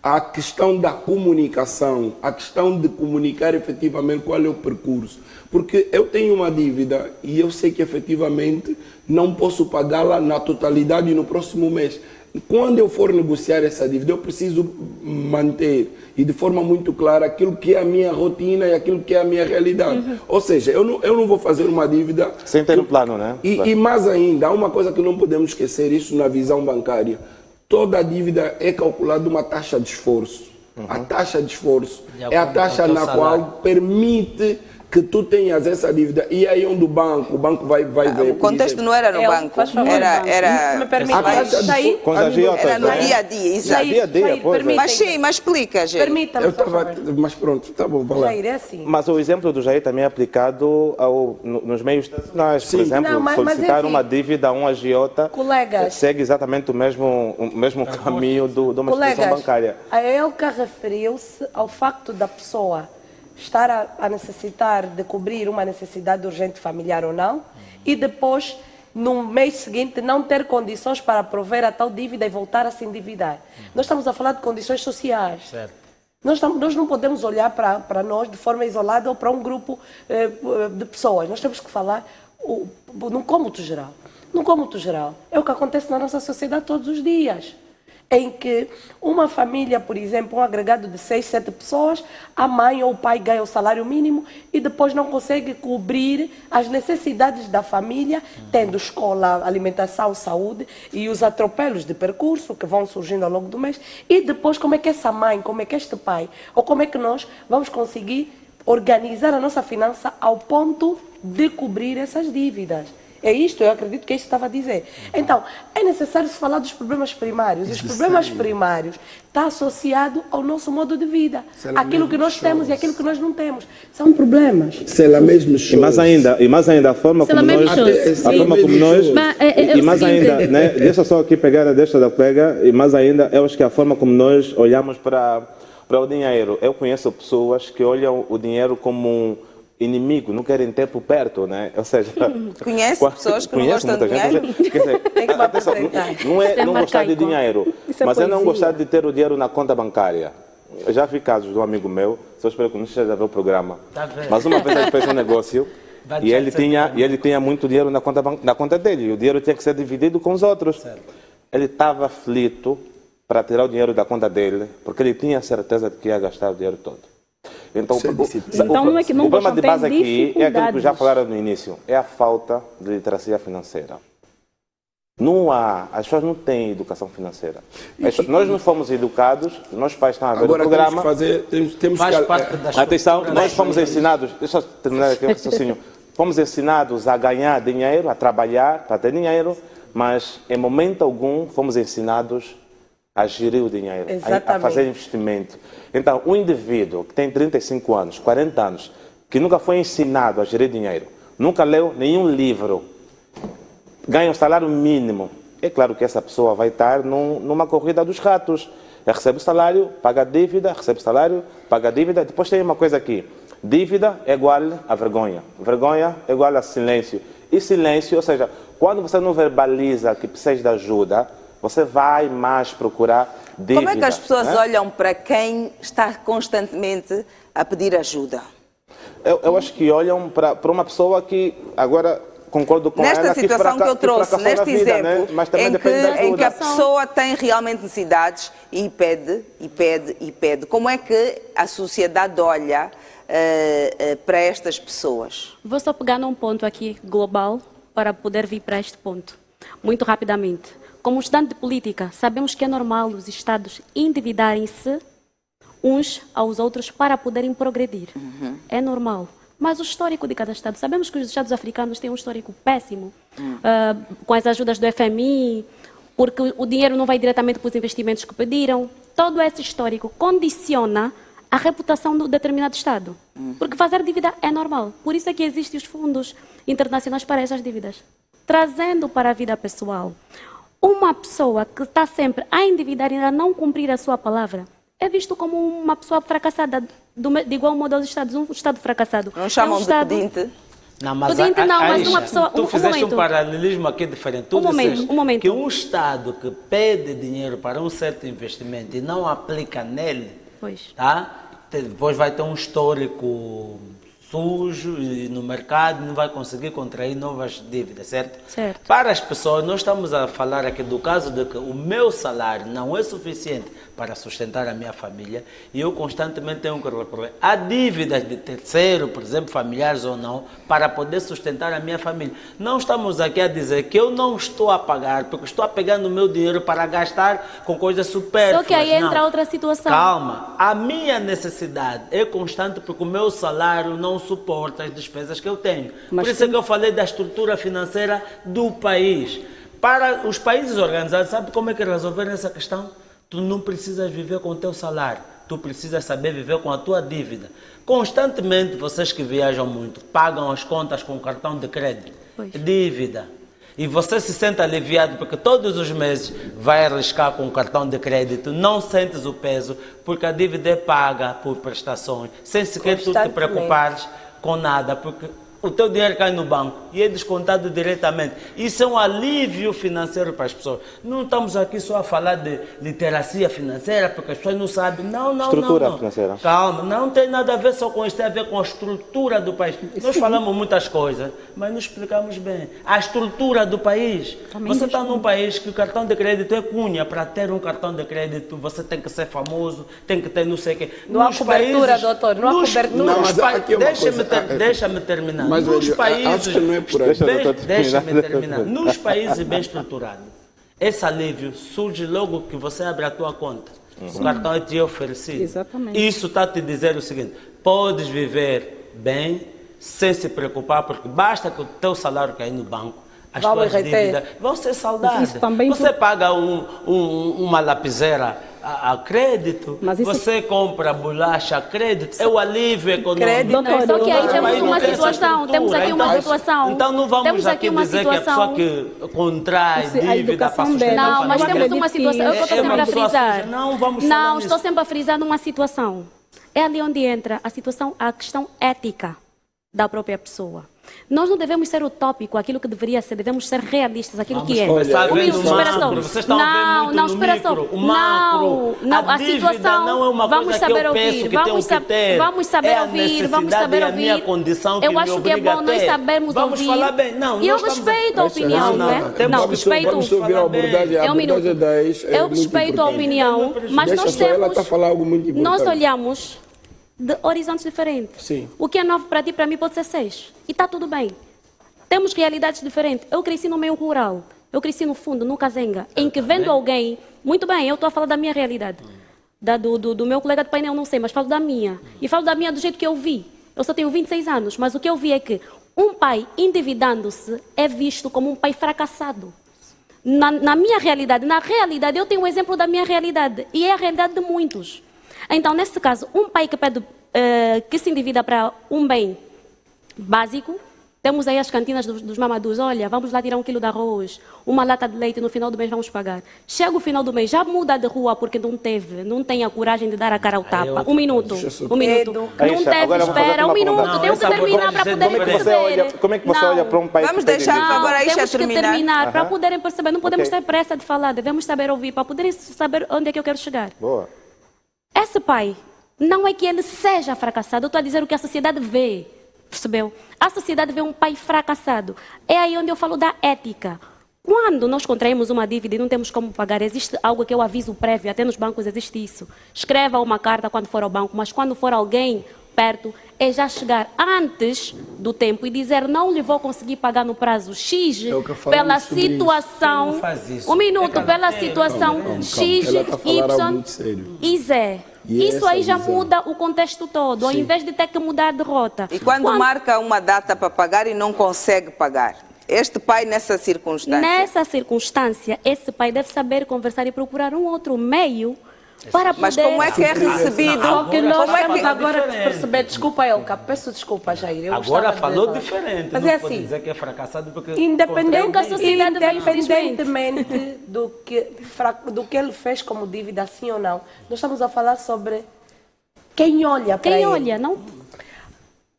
A questão da comunicação, a questão de comunicar efetivamente qual é o percurso. Porque eu tenho uma dívida e eu sei que efetivamente não posso pagá-la na totalidade no próximo mês. Quando eu for negociar essa dívida, eu preciso manter e de forma muito clara aquilo que é a minha rotina e aquilo que é a minha realidade. Ou seja, eu não vou fazer uma dívida... Sem ter um plano, né? E mais ainda, há uma coisa que não podemos esquecer, isso na visão bancária. Toda a dívida é calculada uma taxa de esforço. A taxa de esforço é a taxa na qual permite que tu tenhas essa dívida. E aí onde o banco vai ver. O contexto não era no banco, faz favor, era se me permite, A taxa de Jair, esforço... Com as agiotas, era no né? dia a dia, exato. Dia a dia, Jair, pois é. permita- Mas sim, mas explica, gente. Permita-me, Eu por estava... favor. Mas pronto, tá bom, vai lá. Jair, é assim. Mas o exemplo do Jair também é aplicado nos meios tradicionais. Por exemplo, Não, mas solicitar é assim, uma dívida a um agiota colegas, segue exatamente o mesmo caminho de uma instituição colegas, bancária. a Elka referiu-se ao facto da pessoa estar a necessitar de cobrir uma necessidade urgente familiar ou não, e depois, no mês seguinte, não ter condições para prover a tal dívida e voltar a se endividar. Nós estamos a falar de condições sociais. Certo. Nós não podemos olhar para nós de forma isolada ou para um grupo de pessoas. Nós temos que falar num cômputo geral. Num cômputo geral. É o que acontece na nossa sociedade todos os dias. em que uma família, por exemplo, um agregado de 6, 7 pessoas, a mãe ou o pai ganha o salário mínimo e depois não consegue cobrir as necessidades da família, tendo escola, alimentação, saúde e os atropelos de percurso que vão surgindo ao longo do mês. E depois como é que essa mãe, como é que este pai, ou como é que nós vamos conseguir organizar a nossa finança ao ponto de cobrir essas dívidas. É isto, eu acredito que é isso que estava a dizer. Então, é necessário se falar dos problemas primários. Os problemas primários estão associados ao nosso modo de vida. Aquilo que nós temos e aquilo que nós não temos. São problemas. Se ela mesmo e mais ainda, a forma como nós... A forma como nós... E mais ainda, né? Deixa só aqui pegar, deixa da colega, e mais ainda, eu acho que a forma como nós olhamos para o dinheiro. Eu conheço pessoas que olham o dinheiro como um inimigo, não querem ter por perto, né? Ou seja, conhece pessoas que não gostam de dinheiro? Atenção, não é não gostar de dinheiro, mas é não gostar de ter o dinheiro na conta bancária. Eu já vi casos de um amigo meu, só espero que não esteja a ver o programa, mas uma vez ele fez um negócio e ele tinha muito dinheiro na conta dele, e o dinheiro tinha que ser dividido com os outros. Ele estava aflito para tirar o dinheiro da conta dele, porque ele tinha certeza de que ia gastar o dinheiro todo. Então, não é que não o problema de base aqui é aquilo que dificuldades. já falaram no início, é a falta de literacia financeira. As pessoas não têm educação financeira. Nós não fomos educados, nós pais estão a ver agora o programa. temos Faz que... parte das Atenção, estruturas nós fomos ensinados, deixa eu terminar aqui o raciocínio, fomos ensinados a ganhar dinheiro, a trabalhar para ter dinheiro, mas em momento algum fomos ensinados a gerir o dinheiro, a fazer investimento. Então, um indivíduo que tem 35 anos, 40 anos, que nunca foi ensinado a gerir dinheiro, nunca leu nenhum livro, ganha um salário mínimo, é claro que essa pessoa vai estar numa corrida dos ratos. Recebe o salário, paga a dívida, recebe o salário, paga a dívida. Depois tem uma coisa aqui, dívida é igual a vergonha, vergonha é igual a silêncio. E silêncio, ou seja, quando você não verbaliza que precisa de ajuda, você vai mais procurar dívida. Como é que as pessoas olham para quem está constantemente a pedir ajuda? Eu acho que olham para uma pessoa que, agora concordo com nesta ela, situação que eu trouxe, neste vida, exemplo, né? Mas também depende da ajuda. em que a pessoa tem realmente necessidades e pede, e pede, e pede. Como é que a sociedade olha para estas pessoas? Vou só pegar num ponto aqui global para poder vir para este ponto, muito rapidamente. Como estudante de política, sabemos que é normal os Estados endividarem-se uns aos outros para poderem progredir. É normal. Mas o histórico de cada Estado, sabemos que os Estados africanos têm um histórico péssimo, com as ajudas do FMI, porque o dinheiro não vai diretamente para os investimentos que pediram. Todo esse histórico condiciona a reputação de determinado Estado. Porque fazer dívida é normal. Por isso é que existem os fundos internacionais para essas dívidas. Trazendo para a vida pessoal, uma pessoa que está sempre a endividar e a não cumprir a sua palavra é visto como uma pessoa fracassada, de igual modo aos Estados, um Estado fracassado. Não chamam de pedinte? Não, mas pedinte não, mas uma pessoa... Tu fizeste um paralelismo aqui diferente. Tu disseste momento. que um Estado que pede dinheiro para um certo investimento e não aplica nele, tá? Depois vai ter um histórico sujo e no mercado não vai conseguir contrair novas dívidas, certo? Certo. Para as pessoas, nós estamos a falar aqui do caso de que o meu salário não é suficiente para sustentar a minha família e eu constantemente tenho que recorrer a dívidas de terceiro, por exemplo, familiares ou não, para poder sustentar a minha família. Não estamos aqui a dizer que eu não estou a pagar, porque estou a pegar o meu dinheiro para gastar com coisas supérfluas. Só que aí entra outra situação. Calma, a minha necessidade é constante porque o meu salário não suporta as despesas que eu tenho. Por isso é que eu falei da estrutura financeira do país. Para os países organizados, sabe como é que resolveram essa questão? Tu não precisas viver com o teu salário, tu precisas saber viver com a tua dívida. Constantemente, vocês que viajam muito, pagam as contas com cartão de crédito, dívida. E você se sente aliviado porque todos os meses vai arriscar com o cartão de crédito, não sentes o peso, porque a dívida é paga por prestações, sem sequer tu te preocupares com nada, porque o teu dinheiro cai no banco e é descontado diretamente. Isso é um alívio financeiro para as pessoas. Não estamos aqui só a falar de literacia financeira, porque as pessoas não sabem. Não. Estrutura financeira. Calma, não tem nada a ver só com isso, tem a ver com a estrutura do país. Nós falamos muitas coisas, mas não explicamos bem. A estrutura do país. Você está num país que o cartão de crédito é cunha. Para ter um cartão de crédito, você tem que ser famoso, tem que ter não sei o quê. Não há cobertura, doutor, não há cobertura. Não, mas aqui é uma Deixa-me terminar. Mas, nos velho, países, acho que não é por aí. Deixa-me terminar. Nos países bem estruturados, esse alívio surge logo que você abre a tua conta. O cartão é te oferecido. Exatamente. Isso está a te dizer o seguinte: podes viver bem, sem se preocupar, porque basta que o teu salário cair no banco, as tuas dívidas vão ser saldadas. Você paga uma lapiseira a crédito, você compra bolacha a crédito, é o alívio econômico. Só que aí temos uma situação, Então não vamos aqui dizer que a pessoa que contrai dívida para sustentar não, mas temos uma situação, eu estou sempre a frisar. Não, estou sempre a frisar numa situação. É ali onde entra a questão ética da própria pessoa. Nós não devemos ser utópico, aquilo que deveria ser, devemos ser realistas, aquilo que é. Vocês estão a ver muito no micro, o macro. Não, a situação, não é uma vamos coisa saber que eu ouvir, penso que tenho que ter. Vamos saber ouvir, vamos saber ouvir. Minha condição que eu acho que é bom nós sabermos vamos ouvir. Falar bem. Não, e eu respeito a opinião, não é? Não, respeito. Vamos ouvir a abordagem, eu respeito a opinião, mas nós temos, nós olhamos de horizontes diferentes. Sim. O que é 9 para ti, para mim pode ser 6. E está tudo bem. Temos realidades diferentes. Eu cresci no meio rural. Eu cresci no fundo, no Cazenga, em que vendo alguém... Muito bem, eu estou a falar da minha realidade. Do meu colega de painel, não sei, mas falo da minha. E falo da minha do jeito que eu vi. Eu só tenho 26 anos, mas o que eu vi é que um pai endividando-se é visto como um pai fracassado. Na minha realidade, eu tenho um exemplo da minha realidade. E é a realidade de muitos. Então, nesse caso, um pai que se endivida para um bem básico, temos aí as cantinas dos mamadus, olha, vamos lá tirar 1 quilo de arroz, uma lata de leite, no final do mês vamos pagar. Chega o final do mês, já muda de rua porque não tem a coragem de dar a cara ao tapa. Um minuto. Não teve, espera, um minuto, tenho que terminar para poderem perceber. Como é que você olha para um país Vamos deixar, por favor, a Isha temos que terminar para poderem perceber. Não podemos Ok. ter pressa de falar, devemos saber ouvir para poderem saber onde é que eu quero chegar. Boa. Esse pai, não é que ele seja fracassado, eu estou a dizer o que a sociedade vê, percebeu? A sociedade vê um pai fracassado. É aí onde eu falo da ética. Quando nós contraímos uma dívida e não temos como pagar, existe algo que é o aviso prévio, até nos bancos existe isso. Escreva uma carta quando for ao banco, mas quando for alguém perto, é já chegar antes do tempo e dizer não lhe vou conseguir pagar no prazo X pela situação. Um minuto, pela situação X, Y e Z. Isso aí já muda o contexto todo, ao invés de ter que mudar de rota. E quando marca uma data para pagar e não consegue pagar? Este pai, nessa circunstância? Nessa circunstância, esse pai deve saber conversar e procurar um outro meio para poder... Mas como é que é recebido? Só que nós Como é temos que... agora que perceber, desculpa Elka, peço desculpa Jair. Eu Agora gostava de falou falar. diferente, Mas não é pode assim, dizer que é fracassado porque... Independentemente do que ele fez como dívida, sim ou não, nós estamos a falar sobre quem olha para ele. Quem olha, não...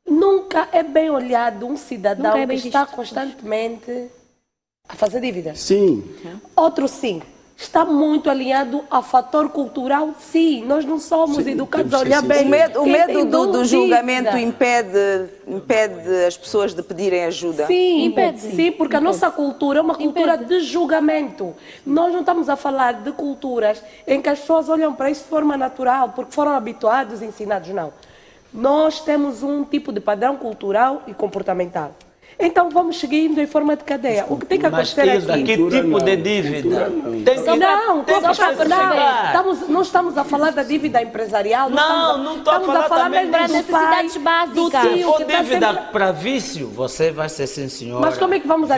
Nunca é bem olhado um cidadão Nunca é que bem está visto. constantemente a fazer dívidas. Sim. Outro sim. Está muito alinhado a fator cultural, sim. Nós não somos educados a olhar bem. O Quem medo tem do dúvida. julgamento impede as pessoas de pedirem ajuda? Sim, Impede. sim, porque a nossa cultura é uma cultura de julgamento. Nós não estamos a falar de culturas em que as pessoas olham para isso de forma natural, porque foram habituados, ensinados, não. Nós temos um tipo de padrão cultural e comportamental. Então vamos seguindo em forma de cadeia. O que tem que acontecer aqui? Que tipo de dívida? Não estamos a falar da dívida empresarial. Não estou a falar também para necessidades básicas. Se for dívida para vício, você vai ser sim, senhora. Mas como é que vamos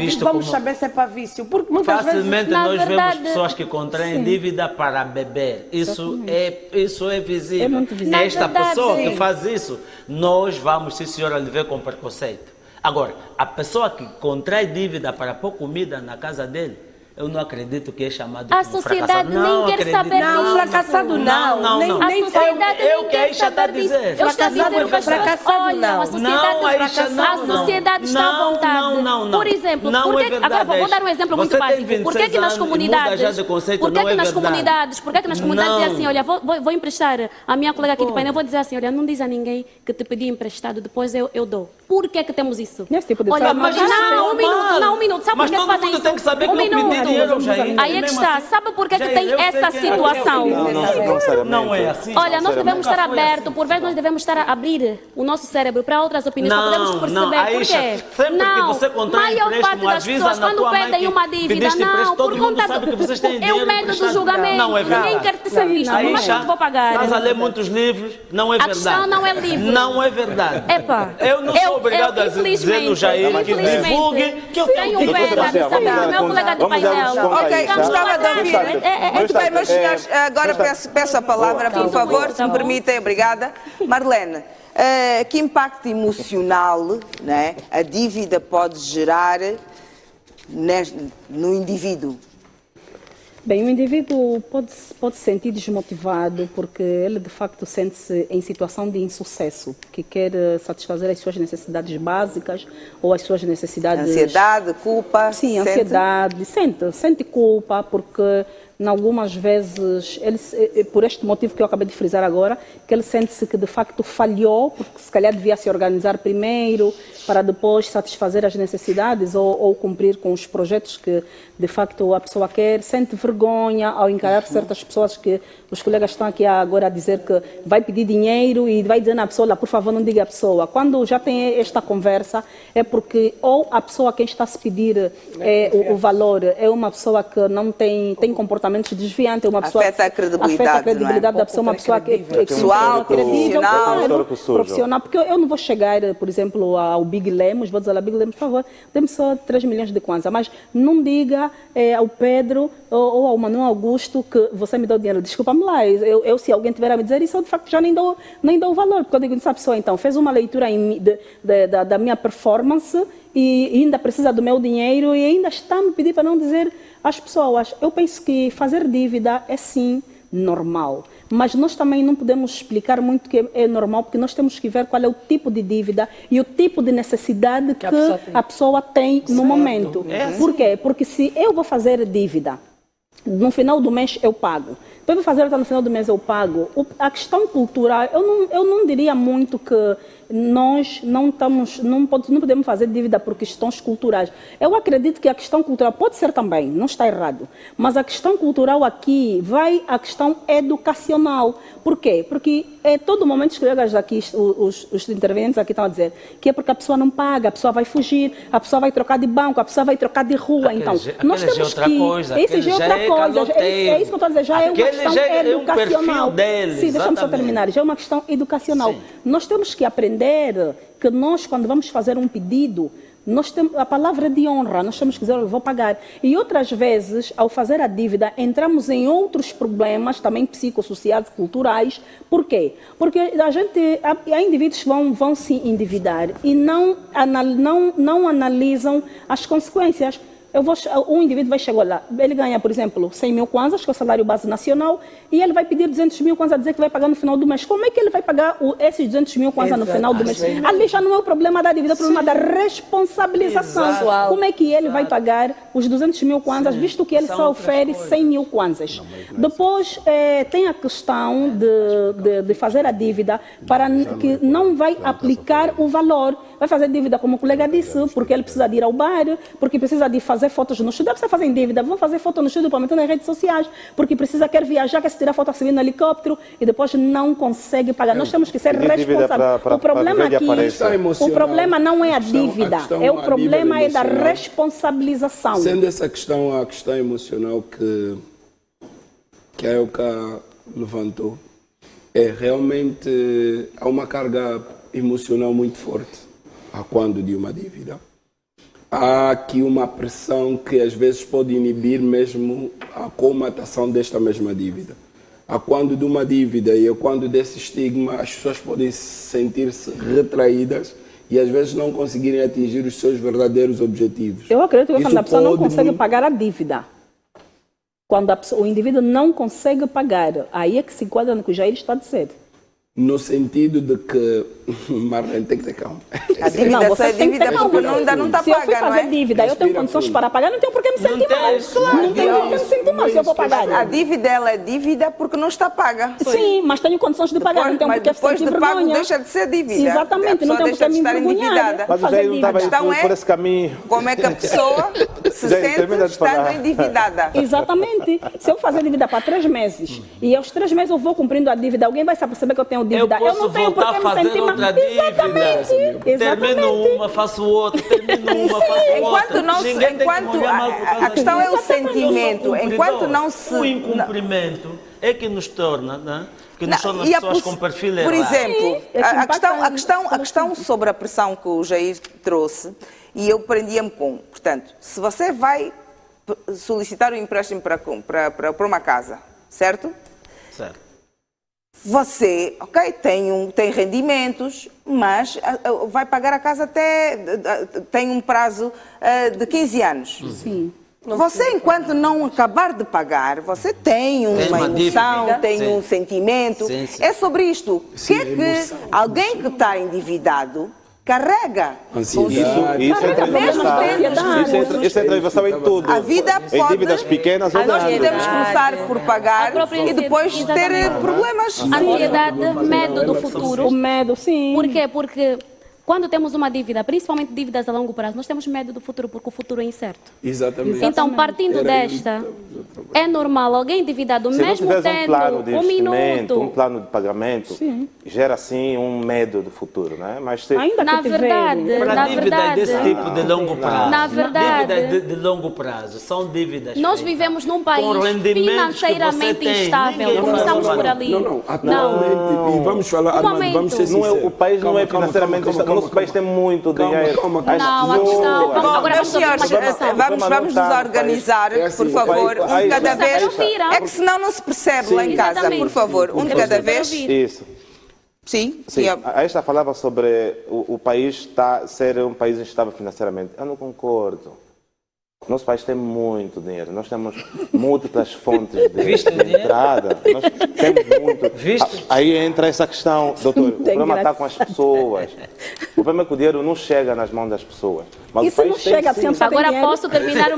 saber se é para vício? Porque muitas facilmente vezes, nós verdade, vemos pessoas que contraem dívida para beber. Isso é visível. É muito visível. Esta Na verdade, pessoa sim. que faz isso, nós vamos, sim, senhora, lhe ver com preconceito. Agora, a pessoa que contrai dívida para pôr comida na casa dele, eu não acredito que é chamado A como sociedade fracassado. Não nem quer acredito. saber Não, disso. fracassado não. Não, não. A sociedade É o nem que a quer Aisha está a saber disso. dizer. Eu estou a dizer Fracassado, o que as pessoas fracassado olham. não. A sociedade, Não, Aisha, não, a sociedade está à não. vontade. Não. Por exemplo, Não porque, é verdade, agora vou dar um exemplo muito Você tem básico. 26 Por que nas anos e muda comunidades, já de conceito, por que não é nas verdade. comunidades, por que nas comunidades Não. dizem assim, olha, vou emprestar a minha colega aqui de painel, vou dizer assim, olha, não diz a ninguém que te pedi emprestado, depois eu dou. Por que temos isso? Nesse tipo de Olha, forma, Mas isso é não, um minuto, normal. não, um minuto. Sabe por Mas que todo fazem mundo isso? tem que saber Um que eu minuto. pedi dinheiro, Jair. Aí é que está. Sabe por que Jair, tem eu sei essa que é situação? Não é assim. Olha, nós devemos estar Nunca foi abertos, assim. por vezes nós devemos estar a abrir o nosso cérebro para outras opiniões, para podermos perceber Aisha, por quê. sempre que você contrai maior parte empréstimo, das avisa pessoas na quando tua mãe pedem que uma dívida, pediste empréstimo, não, todo por mundo conta sabe que vocês têm é o dinheiro medo do emprestado. julgamento. Não é verdade. Ninguém quer te ser visto, como é que Aisha, eu vou pagar? estás a ler muitos livros, não é A verdade. questão não é livro. Não é verdade. Epa, Eu não sou obrigado a dizer no Jair que divulgue que eu tenho tenho que pena de saber do meu colega de painel. Ok, gostava de ouvir. Muito bem, meus senhores, agora peço a palavra, por favor, se me permitem, obrigada. Marlene, que impacto emocional, né, a dívida pode gerar no indivíduo? Bem, o indivíduo pode se sentir desmotivado porque ele de facto sente-se em situação de insucesso, que quer satisfazer as suas necessidades básicas ou as suas necessidades... Ansiedade, culpa? Sim, sente? ansiedade, sente culpa porque em algumas vezes, ele, por este motivo que eu acabei de frisar agora, que ele sente-se que de facto falhou, porque se calhar devia se organizar primeiro para depois satisfazer as necessidades ou cumprir com os projetos que de facto a pessoa quer, sente vergonha ao encarar certas pessoas que os colegas estão aqui agora a dizer que vai pedir dinheiro e vai dizer na pessoa, lá, por favor, não diga a pessoa. Quando já tem esta conversa, é porque ou a pessoa a quem está a se pedir o valor é uma pessoa que não tem comportamentos desviantes, é uma pessoa afeta a credibilidade, da pessoa, uma pessoa que é pessoal, credível, profissional, profissional, porque eu não vou chegar, por exemplo, ao Big Lemos, vou dizer ao Big Lemos, por favor, dê-me só 3 milhões de kwanza, mas não diga ao Pedro ou ao Manuel Augusto que você me deu dinheiro, desculpa-me lá, eu se alguém tiver a me dizer isso, eu de facto já nem dou o valor, porque eu digo, essa pessoa então fez uma leitura da minha performance e ainda precisa do meu dinheiro e ainda está a me pedir para não dizer às pessoas. Eu penso que fazer dívida é sim normal, mas nós também não podemos explicar muito que é normal, porque nós temos que ver qual é o tipo de dívida e o tipo de necessidade que a pessoa tem no momento. Por quê? Porque se eu vou fazer dívida, no final do mês eu pago. Então, eu vou fazer no final do mês eu pago. A questão cultural, eu não diria muito que nós não podemos fazer dívida por questões culturais. Eu acredito que a questão cultural pode ser também, não está errado, mas a questão cultural aqui vai à questão educacional. Por quê? Porque todo momento os colegas aqui, os intervenientes aqui estão a dizer que é porque a pessoa não paga, a pessoa vai fugir, a pessoa vai trocar de banco, a pessoa vai trocar de rua. Então, nós temos que... Isso já é outra coisa. É isso que eu estou a dizer, já é uma questão educacional. Sim, deixa-me só terminar. Já é uma questão educacional. Nós temos que aprender que nós, quando vamos fazer um pedido, nós temos a palavra de honra, nós temos que dizer, eu vou pagar. E outras vezes, ao fazer a dívida, entramos em outros problemas, também psicossociais, culturais. Por quê? Porque há indivíduos que vão se endividar e não analisam as consequências. Um indivíduo vai chegar lá, ele ganha, por exemplo, 100 mil kwanzas, que é o salário base nacional, e ele vai pedir 200 mil kwanzas a dizer que vai pagar no final do mês. Como é que ele vai pagar esses 200 mil kwanzas no final do mês? Ali já não é o problema da dívida, é o problema da responsabilização. Exato. Como é que ele vai pagar os 200 mil kwanzas, visto que ele só ofere 100 mil kwanzas? Depois, tem a questão de fazer a dívida para que não vai aplicar o valor. Vai fazer dívida, como o colega disse, porque ele precisa de ir ao bar, porque precisa de fazer fotos no estúdio. Você fazer dívida, vão fazer foto no estúdio para meter nas redes sociais, porque quer viajar, quer se tirar foto a subir no helicóptero e depois não consegue pagar. Nós temos que ser responsáveis. O problema aqui, o problema não é a dívida, o problema é da responsabilização. Sendo essa questão a questão emocional que a Elka levantou, realmente há uma carga emocional muito forte a quando de uma dívida. Há aqui uma pressão que às vezes pode inibir mesmo a comatação desta mesma dívida. A quando de uma dívida e a quando desse estigma, as pessoas podem sentir-se retraídas e às vezes não conseguirem atingir os seus verdadeiros objetivos. Eu acredito que quando a pessoa não consegue pagar a dívida. Quando o indivíduo não consegue pagar, aí é que se enquadra no que o Jair está a dizer. No sentido de que Marlene tem que ter calma. A dívida Não, só é você tem que dívida ter calma. porque ainda não está Se eu fui paga, não fazer é? dívida, eu tenho Respira condições fundo. para pagar, não tenho por que me sentir mal. Não tenho por que me sentir mal se eu vou pagar. A dívida, ela é dívida porque não está paga. Sim, mas tenho condições de pagar, não tenho Mas por que depois sentir de pago vergonha. deixa de ser dívida. Exatamente, A não pessoa tenho por que deixa de me estar envergonhar. endividada. Mas o fazer Jair não estava dívida. por, por esse caminho. Como é que a pessoa se Jair, sente termina de falar. estando endividada? Exatamente. Se eu fazer dívida para 3 meses e aos 3 meses eu vou cumprindo a dívida, alguém vai perceber que eu tenho dívida. Eu posso não tenho por voltar que a me fazer sentir mal. outra dívida. Exatamente. Termino uma, faço outra, termino uma, faço outra. Enquanto não se, Ninguém tem que enquanto molhar mal por causa a questão é o disso. sentimento. Eu sou Enquanto não cumpridor. se O incumprimento é que nos torna, né? Que nos torna E a pessoas poss- com perfil Por errado. exemplo, é que a questão sobre a pressão que o Jair trouxe, e eu prendia-me com, portanto, se você vai solicitar um empréstimo para uma casa, certo? Certo. Você, ok, tem rendimentos, mas vai pagar a casa tem um prazo de 15 anos. Sim. Você, enquanto não acabar de pagar, você tem uma uma emoção, dívida. tem Sim. um sentimento. Sim, sim. É sobre isto. O Sim, que é que emoção, alguém que está endividado carrega? Ansiedade. Isso entra em Mesmo inovação. tendo Isso entra em inovação em tudo. A vida Em pode... dívidas pequenas ou Nós grandes. podemos começar por pagar A própria e depois ter exatamente. problemas. Ansiedade, medo do futuro. O medo, sim. Por quê? Porque quando temos uma dívida, principalmente dívidas a longo prazo, nós temos medo do futuro, porque o futuro é incerto. Exatamente. Então, partindo Era desta, é normal alguém endividado, Se não mesmo tiveres um tendo plano de um investimento, um minuto. plano de pagamento, gera assim um medo do futuro, né? Mas se, Ainda Na que tiver- verdade, Para na dívidas verdade, desse tipo de longo prazo. Na verdade. Dívidas de longo prazo são dívidas. nós feitas vivemos num país com rendimentos que financeiramente você tem. instável. Ninguém Começamos fala por mal. ali. Não, atualmente, e vamos falar, Um Armando, momento. vamos ser não é, sinceros. o país não é Calma, financeiramente calma, instável. O nosso país tem muito dinheiro. calma. As Não, a questão- pessoas- vamos- Bom, agora meus vamos ouvir senhores, uma discussão. vamos nos organizar, É assim, por favor, o um país- de cada Aí vez. está. É que senão não se percebe lá em casa, Exatamente. por favor, um de cada Quero vez. ouvir. Isso. Sim, Sim, sim. a esta falava sobre o país ser um país instável financeiramente. Eu não concordo. O nosso país tem muito dinheiro. Nós temos múltiplas fontes de entrada. Nós temos muito. Viste? Aí entra essa questão, doutor. O Tem problema está graça. com as pessoas. O problema é que o dinheiro não chega nas mãos das pessoas. Mas Isso o país não tem, chega, sim. sempre Agora dinheiro. posso terminar a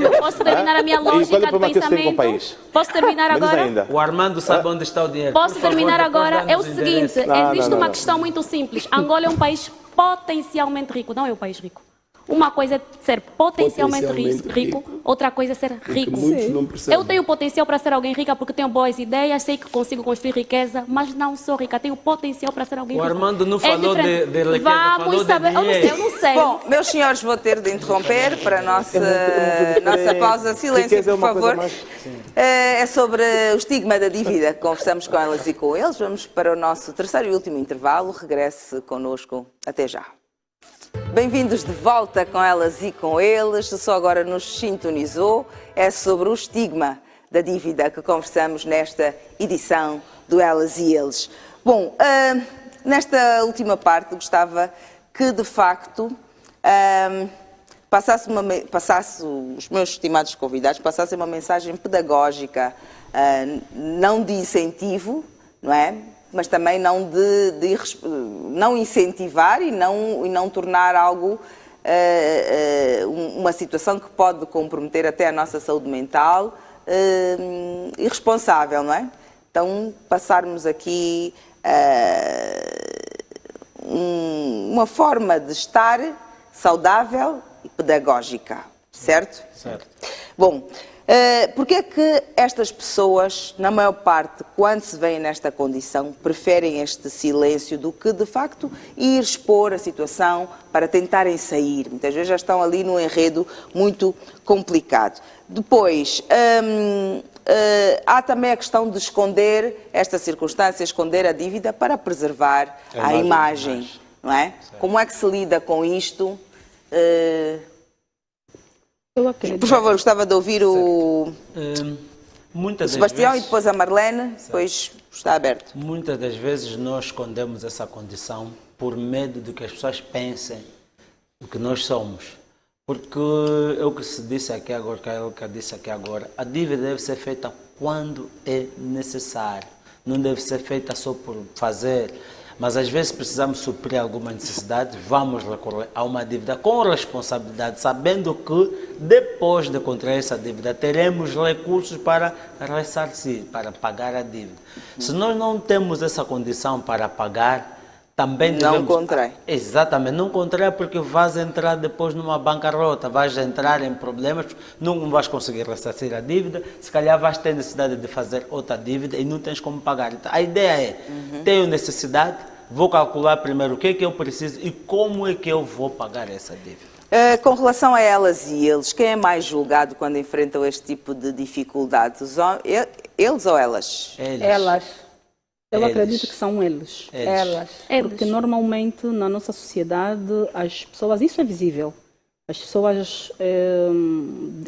minha E qual é o lógica de problema que isso tem com o pensamento? país? Posso terminar Me diz agora? ainda. O Armando sabe onde está o dinheiro. Posso Por favor, terminar depois agora? É o dá-nos seguinte, endereço. existe não, uma não. questão muito simples. Angola é um país potencialmente rico, não é um país rico. Uma coisa é ser potencialmente rico, outra coisa é ser rico. muitos não percebem. Eu tenho potencial para ser alguém rica porque tenho boas ideias, sei que consigo construir riqueza, mas não sou rica. Tenho potencial para ser alguém O rico. Armando não É falou diferente. de riqueza, Vamos falou de saber. dinheiro. Eu não sei. Bom, meus senhores, vou ter de interromper para a nossa pausa. Silêncio, Riqueza é por uma coisa favor. mais- É sobre o estigma da dívida. Conversamos com elas e com eles. Vamos para o nosso terceiro e último intervalo. Regresse connosco. Até já. Bem-vindos de volta com elas e com eles. Se só agora nos sintonizou, é sobre o estigma da dívida que conversamos nesta edição do Elas e Eles. Bom, nesta última parte gostava que, de facto, passasse os meus estimados convidados, passassem uma mensagem pedagógica, não de incentivo, não é? Mas também não não incentivar e não tornar algo, uma situação que pode comprometer até a nossa saúde mental, irresponsável, não é? Então, passarmos aqui uma forma de estar saudável e pedagógica, certo? Certo. Bom, porque é que estas pessoas, na maior parte, quando se veem nesta condição, preferem este silêncio do que, de facto, ir expor a situação para tentarem sair? Muitas vezes já estão ali num enredo muito complicado. Depois, há também a questão de esconder esta circunstância, esconder a dívida para preservar a imagem, não é? Como é que se lida com isto? Eu acredito. Por favor, gostava de ouvir o Muitas das Sebastião e vezes- depois a Marlene, depois está aberto. Muitas das vezes nós escondemos essa condição por medo de que as pessoas pensem o que nós somos. Porque é o que se disse aqui agora, que a Elka disse aqui agora, a dívida deve ser feita quando é necessário. Não deve ser feita só por fazer. Mas às vezes precisamos suprir alguma necessidade, vamos recorrer a uma dívida com responsabilidade, sabendo que depois de contrair essa dívida teremos recursos para ressarcir, para pagar a dívida. Se nós não temos essa condição para pagar, também devemos... Não contrai. Exatamente, não contrai porque vais entrar depois numa bancarrota, vais entrar em problemas, não vais conseguir ressarcir a dívida, se calhar vais ter necessidade de fazer outra dívida e não tens como pagar. Então, a ideia é, tenho necessidade, vou calcular primeiro o que é que eu preciso e como é que eu vou pagar essa dívida. Com relação a elas e eles, quem é mais julgado quando enfrentam este tipo de dificuldades? Eles ou elas? Elas. Eu Eles. acredito que são eles. Elas. Porque normalmente na nossa sociedade as pessoas, isso é visível, as pessoas,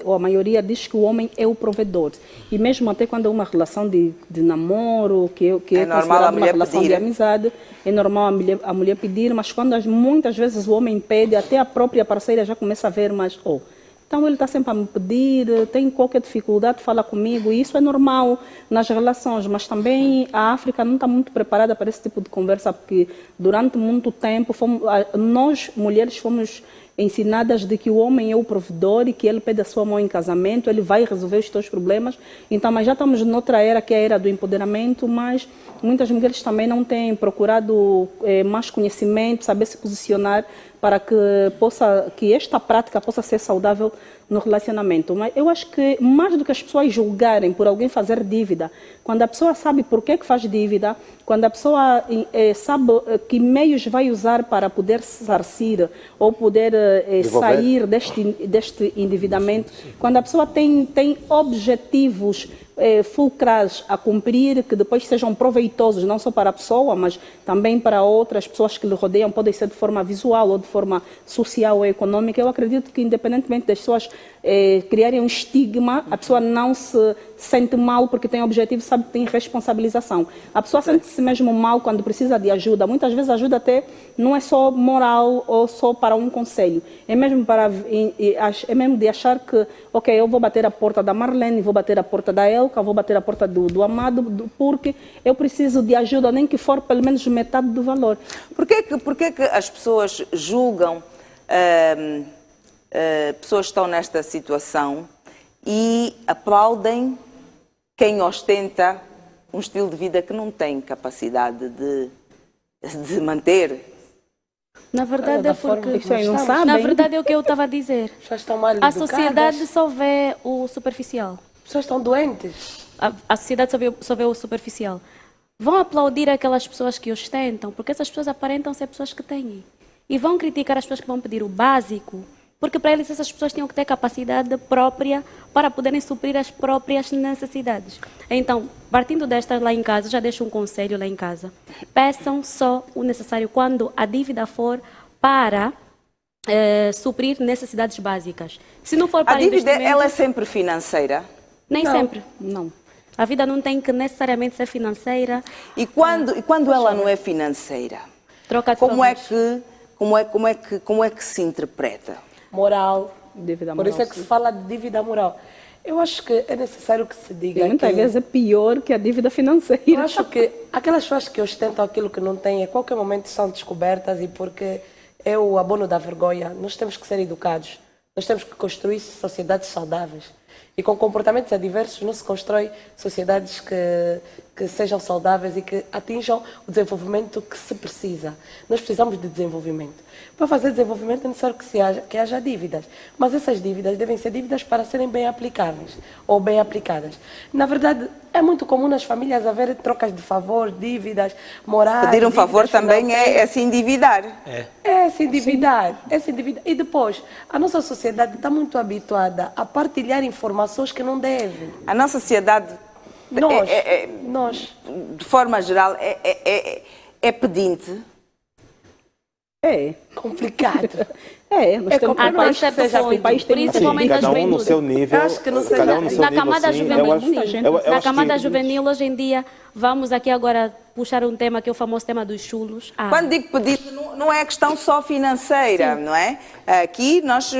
ou a maioria diz que o homem é o provedor. E mesmo até quando é uma relação de namoro, que é normal a considerada uma mulher relação pedir. de amizade, é normal a mulher pedir, mas quando muitas vezes o homem pede, até a própria parceira já começa a ver, mas então ele está sempre a me pedir, tem qualquer dificuldade, fala comigo, e isso é normal nas relações, mas também a África não está muito preparada para esse tipo de conversa, porque durante muito tempo nós mulheres fomos ensinadas de que o homem é o provedor e que ele pede a sua mão em casamento, ele vai resolver os teus problemas. Então, mas já estamos noutra era, que é a era do empoderamento, mas muitas mulheres também não têm procurado mais conhecimento, saber se posicionar para que esta prática possa ser saudável no relacionamento. Mas eu acho que mais do que as pessoas julgarem por alguém fazer dívida, quando a pessoa sabe por que faz dívida, quando a pessoa sabe que meios vai usar para poder ressarcir ou poder sair deste endividamento, quando a pessoa tem objetivos fulcrais a cumprir, que depois sejam proveitosos, não só para a pessoa, mas também para outras pessoas que lhe rodeiam, podem ser de forma visual ou de forma social ou econômica. Eu acredito que, independentemente das pessoas criarem um estigma, a pessoa não se sente mal porque tem objetivo, sabe que tem responsabilização. A pessoa sente-se mesmo mal quando precisa de ajuda. Muitas vezes a ajuda até não é só moral ou só para um conselho. É mesmo de achar que, ok, eu vou bater a porta da Marlene, vou bater a porta da Elka, vou bater a porta do Amado, porque eu preciso de ajuda, nem que for pelo menos metade do valor. Por que as pessoas julgam pessoas que estão nesta situação e aplaudem quem ostenta um estilo de vida que não tem capacidade de manter? Na verdade é porque... não sabem. Na verdade é o que eu estava a dizer. As pessoas estão mal A educadas. sociedade só vê o superficial. As pessoas estão doentes. A sociedade só vê o superficial. Vão aplaudir aquelas pessoas que ostentam, porque essas pessoas aparentam ser pessoas que têm. E vão criticar as pessoas que vão pedir o básico, porque para eles essas pessoas tinham que ter capacidade própria para poderem suprir as próprias necessidades. Então, partindo destas lá em casa, já deixo um conselho lá em casa. Peçam só o necessário quando a dívida for para suprir necessidades básicas. Se não for para A dívida, investimento, ela é sempre financeira? nem Não. sempre. Não. A vida não tem que necessariamente ser financeira. E quando ela não é financeira, Troca de como é favores. que se interpreta? Moral. Dívida Por moral, isso é que sim. se fala de dívida moral. Eu acho que é necessário que se diga E muitas que... vezes é pior que a dívida financeira. Eu acho que aquelas pessoas que ostentam aquilo que não têm, a qualquer momento são descobertas, e porque é o abono da vergonha. Nós temos que ser educados. Nós temos que construir sociedades saudáveis. E com comportamentos adversos não se constrói sociedades que sejam saudáveis e que atinjam o desenvolvimento que se precisa. Nós precisamos de desenvolvimento. Para fazer desenvolvimento é necessário que haja dívidas. Mas essas dívidas devem ser dívidas para serem bem aplicáveis ou bem aplicadas. Na verdade, é muito comum nas famílias haver trocas de favor, dívidas morais. Pedir um dívidas favor também financeiras. é se endividar. É se endividar, é se endividar. E depois, a nossa sociedade está muito habituada a partilhar informações que não deve. A nossa sociedade, Nós. de forma geral, é pedinte. É. Complicado. Nós É temos complicado. um país, Até certo seja, ponto, um país tem principalmente Cada um no juventude. seu nível. Eu acho que não seja- cada um no seu Na nível, camada sim. juvenil, Eu acho- sim. eu Na acho camada que- juvenil, hoje em dia, vamos aqui agora puxar um tema que é o famoso tema dos chulos. Quando digo pedinte, não é questão só financeira, não é? Aqui nós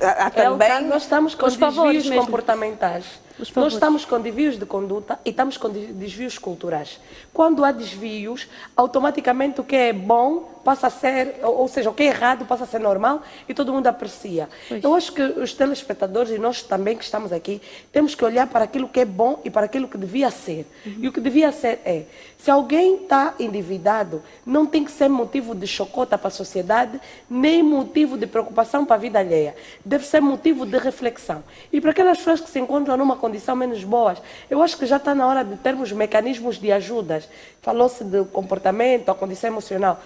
há também... Nós estamos com Os favores desvios mesmo. comportamentais. Os Nós favores. estamos com desvios de conduta e estamos com desvios culturais. Quando há desvios, automaticamente o que é bom passa a ser, ou seja, o que é errado passa a ser normal e todo mundo aprecia. Eu acho que os telespectadores e nós também que estamos aqui, temos que olhar para aquilo que é bom e para aquilo que devia ser. E o que devia ser é, se alguém está endividado, não tem que ser motivo de chocota para a sociedade, nem motivo de preocupação para a vida alheia. Deve ser motivo de reflexão. E para aquelas pessoas que se encontram numa condição menos boa, eu acho que já está na hora de termos mecanismos de ajudas. Falou-se do comportamento, a condição emocional.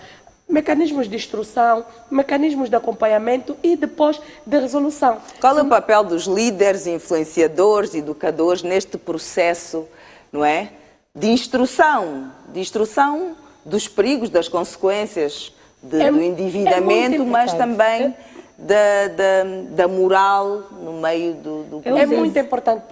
Mecanismos de instrução, mecanismos de acompanhamento e depois de resolução. Qual é o papel dos líderes, influenciadores, educadores neste processo, não é? De instrução dos perigos, das consequências do endividamento, mas também da moral no meio do É muito importante.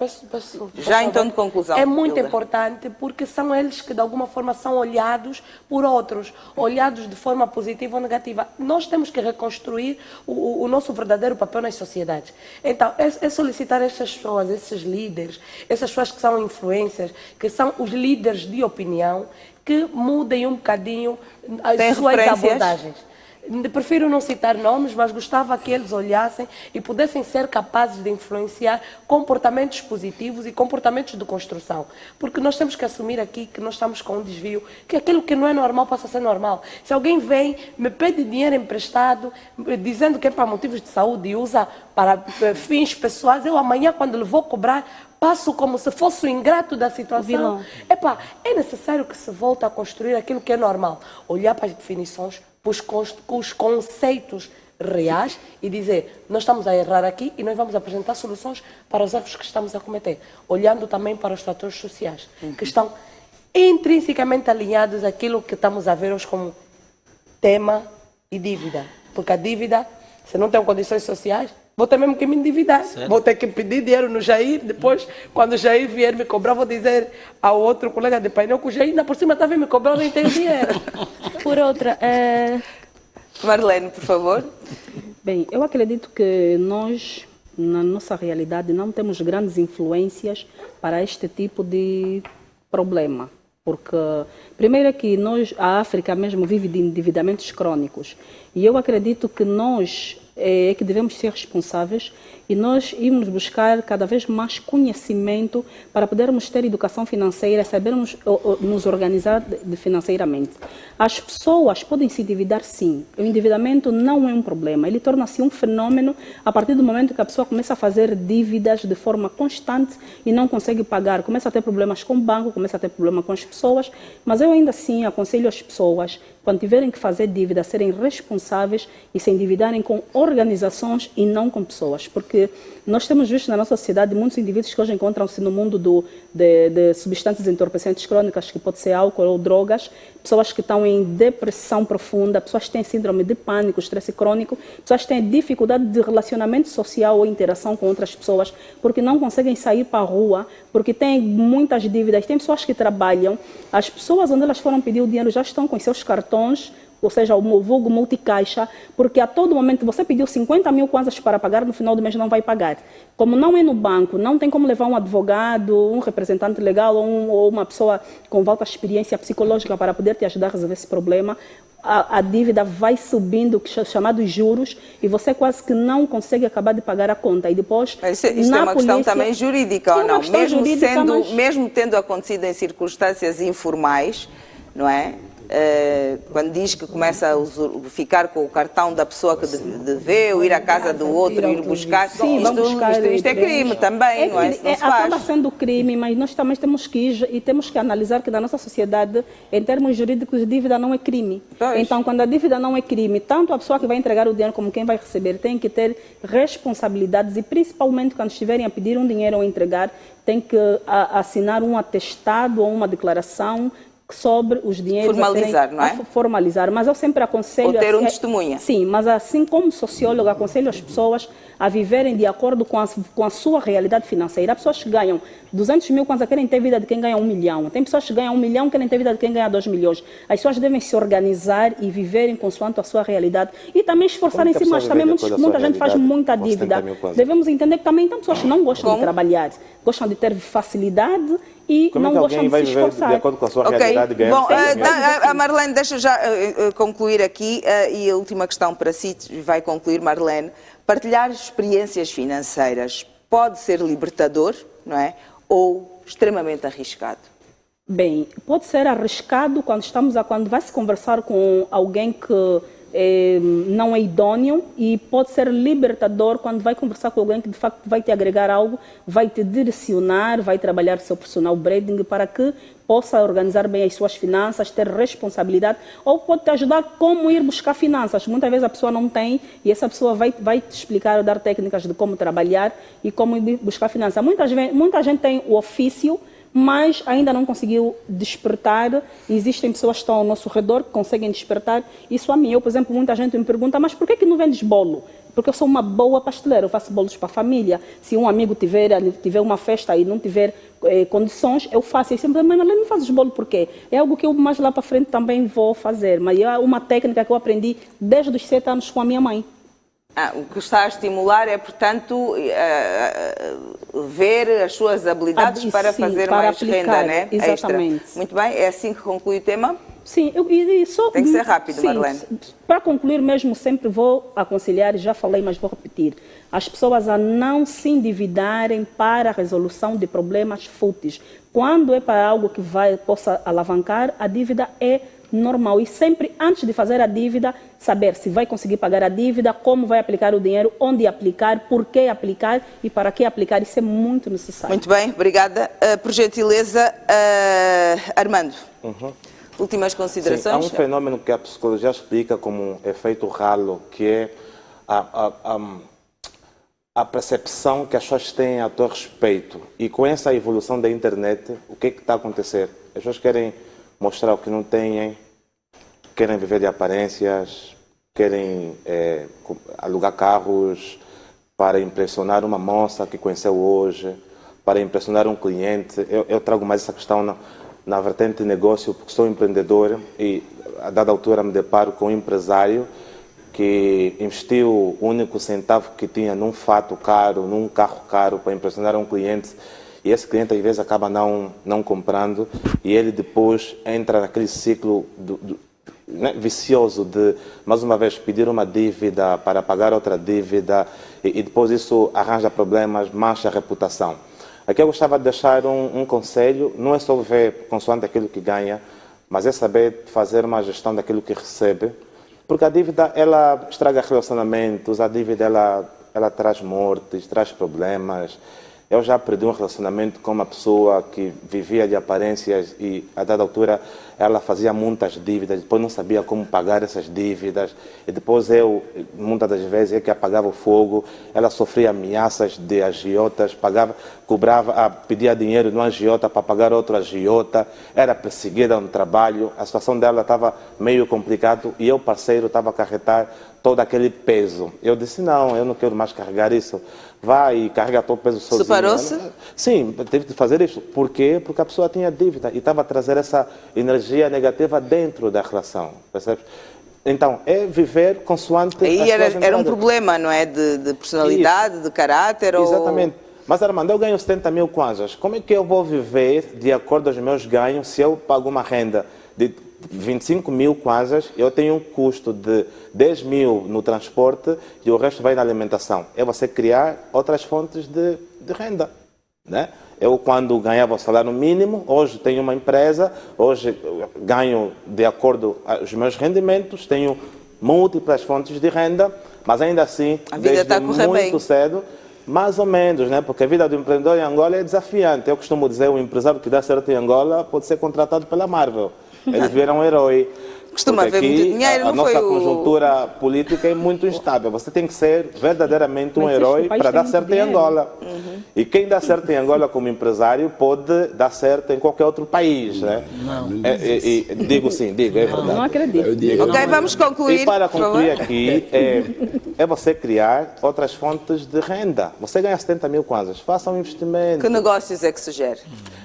Já em tom de conclusão. É muito Hilda. importante porque são eles que de alguma forma são olhados por outros, olhados de forma positiva ou negativa. Nós temos que reconstruir o nosso verdadeiro papel nas sociedades. Então, é solicitar essas pessoas, esses líderes, essas pessoas que são influências, que são os líderes de opinião, que mudem um bocadinho as suas abordagens. Prefiro não citar nomes, mas gostava que eles olhassem e pudessem ser capazes de influenciar comportamentos positivos e comportamentos de construção. Porque nós temos que assumir aqui que nós estamos com um desvio, que aquilo que não é normal passa a ser normal. Se alguém vem, me pede dinheiro emprestado, dizendo que é para motivos de saúde e usa para fins pessoais, eu amanhã, quando lhe vou cobrar, passo como se fosse o ingrato da situação. É necessário que se volte a construir aquilo que é normal. Olhar para as definições, com os conceitos reais e dizer, nós estamos a errar aqui e nós vamos apresentar soluções para os erros que estamos a cometer. Olhando também para os fatores sociais, que estão intrinsecamente alinhados àquilo que estamos a ver hoje como tema e dívida. Porque a dívida, se não tenho condições sociais, vou ter mesmo que me endividar. Certo. Vou ter que pedir dinheiro no Jair, depois, quando o Jair vier me cobrar, vou dizer ao outro colega de painel que o Jair, ainda por cima, está vindo me cobrar, eu nem tenho dinheiro. Por outra, Marlene, por favor. Bem, eu acredito que nós, na nossa realidade, não temos grandes influências para este tipo de problema. Porque, primeiro é que a África mesmo vive de endividamentos crônicos. E eu acredito que nós é que devemos ser responsáveis e nós irmos buscar cada vez mais conhecimento para podermos ter educação financeira, sabermos nos organizar financeiramente. As pessoas podem se endividar, sim. O endividamento não é um problema. Ele torna-se um fenômeno a partir do momento que a pessoa começa a fazer dívidas de forma constante e não consegue pagar. Começa a ter problemas com o banco, começa a ter problema com as pessoas. Mas eu ainda assim aconselho as pessoas, quando tiverem que fazer dívida, serem responsáveis e se endividarem com organizações e não com pessoas. Porque nós temos visto na nossa sociedade muitos indivíduos que hoje encontram-se no mundo de substâncias entorpecentes crônicas, que pode ser álcool ou drogas, pessoas que estão em depressão profunda, pessoas que têm síndrome de pânico, estresse crônico, pessoas que têm dificuldade de relacionamento social ou interação com outras pessoas, porque não conseguem sair para a rua, porque têm muitas dívidas. Tem pessoas que trabalham, as pessoas onde elas foram pedir o dinheiro já estão com seus cartões, ou seja, o vulgo multicaixa, porque a todo momento você pediu 50 mil kwanzas para pagar, no final do mês não vai pagar. Como não é no banco, não tem como levar um advogado, um representante legal ou uma pessoa com alta experiência psicológica para poder te ajudar a resolver esse problema, a dívida vai subindo, chamados juros, e você quase que não consegue acabar de pagar a conta. E depois, Isto é uma questão também jurídica, ou não? Mesmo tendo acontecido em circunstâncias informais, não é? Quando diz que começa a ficar com o cartão da pessoa que deveu, ir à casa do outro, ir buscar. Sim, isto é crime também, não é? Acaba sendo crime, mas nós também temos que ir e temos que analisar que na nossa sociedade, em termos jurídicos, dívida não é crime. Pois. Então, quando a dívida não é crime, tanto a pessoa que vai entregar o dinheiro como quem vai receber tem que ter responsabilidades e, principalmente, quando estiverem a pedir um dinheiro ou entregar, tem que assinar um atestado ou uma declaração sobre os dinheiros formalizar, não é? Formalizar, mas eu sempre aconselho... Ou ter testemunha. Sim, mas assim como socióloga, aconselho as pessoas a viverem de acordo com a sua realidade financeira. Há pessoas que ganham 200 mil kwanza querem ter vida de quem ganha 1 milhão. Tem pessoas que ganham 1 milhão querem ter vida de quem ganha 2 milhões. As pessoas devem se organizar e viverem consoante a sua realidade e também esforçarem-se mais. Também muita gente faz muita dívida. Devemos entender que também tem pessoas que não gostam de trabalhar, gostam de ter facilidade e como não gostam de se esforçar. De acordo com a sua realidade, bom, a Marlene, deixa já concluir aqui e a última questão para si vai concluir, Marlene. Partilhar experiências financeiras pode ser libertador, não é? Ou extremamente arriscado? Bem, pode ser arriscado quando vai se conversar com alguém que não é idôneo, e pode ser libertador quando vai conversar com alguém que de facto vai te agregar algo, vai te direcionar, vai trabalhar seu personal branding para que possa organizar bem as suas finanças, ter responsabilidade, ou pode te ajudar como ir buscar finanças. Muitas vezes a pessoa não tem e essa pessoa vai te explicar, dar técnicas de como trabalhar e como ir buscar finanças. Muita gente tem o ofício, mas ainda não conseguiu despertar. Existem pessoas que estão ao nosso redor que conseguem despertar. Isso a mim, por exemplo, muita gente me pergunta, mas por que não vendes bolo? Porque eu sou uma boa pasteleira, eu faço bolos para a família. Se um amigo tiver uma festa e não tiver condições, eu faço. E sempre, mas não fazes bolo por quê? É algo que eu mais lá para frente também vou fazer. Mas é uma técnica que eu aprendi desde os 7 anos com a minha mãe. O que está a estimular é, portanto, ver as suas habilidades para fazer para mais aplicar, renda, né? Exatamente. Extra. Muito bem, é assim que conclui o tema? Sim, tem que ser rápido, sim, Marlene. Para concluir mesmo, sempre vou aconselhar, já falei, mas vou repetir, as pessoas a não se endividarem para a resolução de problemas fúteis. Quando é para algo que possa alavancar, a dívida é normal. E sempre, antes de fazer a dívida, saber se vai conseguir pagar a dívida, como vai aplicar o dinheiro, onde aplicar, por que aplicar e para que aplicar. Isso é muito necessário. Muito bem, obrigada. Por gentileza, Armando. Últimas considerações? Sim, há um fenómeno que a psicologia explica como um efeito ralo, que é a percepção que as pessoas têm a teu respeito. E com essa evolução da internet, o que está a acontecer? As pessoas querem mostrar o que não têm, querem viver de aparências, querem alugar carros para impressionar uma moça que conheceu hoje, para impressionar um cliente. Eu trago mais essa questão na vertente de negócio, porque sou empreendedor e a dada altura me deparo com um empresário que investiu o único centavo que tinha num fato caro, num carro caro para impressionar um cliente, e esse cliente às vezes acaba não comprando, e ele depois entra naquele ciclo vicioso de, mais uma vez, pedir uma dívida para pagar outra dívida, e depois isso arranja problemas, mancha a reputação. Aqui eu gostava de deixar um conselho, não é só ver consoante aquilo que ganha, mas é saber fazer uma gestão daquilo que recebe, porque a dívida, ela estraga relacionamentos, a dívida, ela traz mortes, traz problemas. Eu já perdi um relacionamento com uma pessoa que vivia de aparências e, a dada altura, ela fazia muitas dívidas, depois não sabia como pagar essas dívidas, e depois eu, muitas das vezes, eu que apagava o fogo, ela sofria ameaças de agiotas, pedia dinheiro no agiota para pagar outro agiota, era perseguida no trabalho, a situação dela estava meio complicada e eu, parceiro, estava a acarretar todo aquele peso. Eu disse, não, eu não quero mais carregar isso. Vai e carrega todo o peso sozinho. Separou-se? Sim, teve de fazer isso. Por quê? Porque a pessoa tinha dívida e estava a trazer essa energia negativa dentro da relação. Percebe? Então, é viver consoante... Aí era um problema, não é? De personalidade, de caráter? Exatamente. Mas, Armando, eu ganho 70 mil kwanzas. Como é que eu vou viver de acordo aos meus ganhos se eu pago uma renda de 25 mil kwanzas, eu tenho um custo de 10 mil no transporte e o resto vai na alimentação? É você criar outras fontes de renda, né? Eu, quando ganhava o salário mínimo, hoje tenho uma empresa, hoje ganho de acordo aos meus rendimentos, tenho múltiplas fontes de renda, mas ainda assim, a vida está a correr muito bem. Cedo, mais ou menos, né? Porque a vida do empreendedor em Angola é desafiante. Eu costumo dizer, o empresário que dá certo em Angola pode ser contratado pela Marvel. Eles viram um herói. Costuma Porque haver aqui muito dinheiro, a não foi nossa o... conjuntura política é muito instável. Você tem que ser verdadeiramente um Mas este herói país para tem dar muito certo em dinheiro. Angola. E quem dá certo em Angola como empresário pode dar certo em qualquer outro país, né? Digo sim, digo, é verdade. Não acredito. Eu digo, Ok, vamos concluir. E para por favor. concluir aqui, é você criar outras fontes de renda. Você ganha 70 mil kwanzas, faça um investimento. Que negócios é que sugere?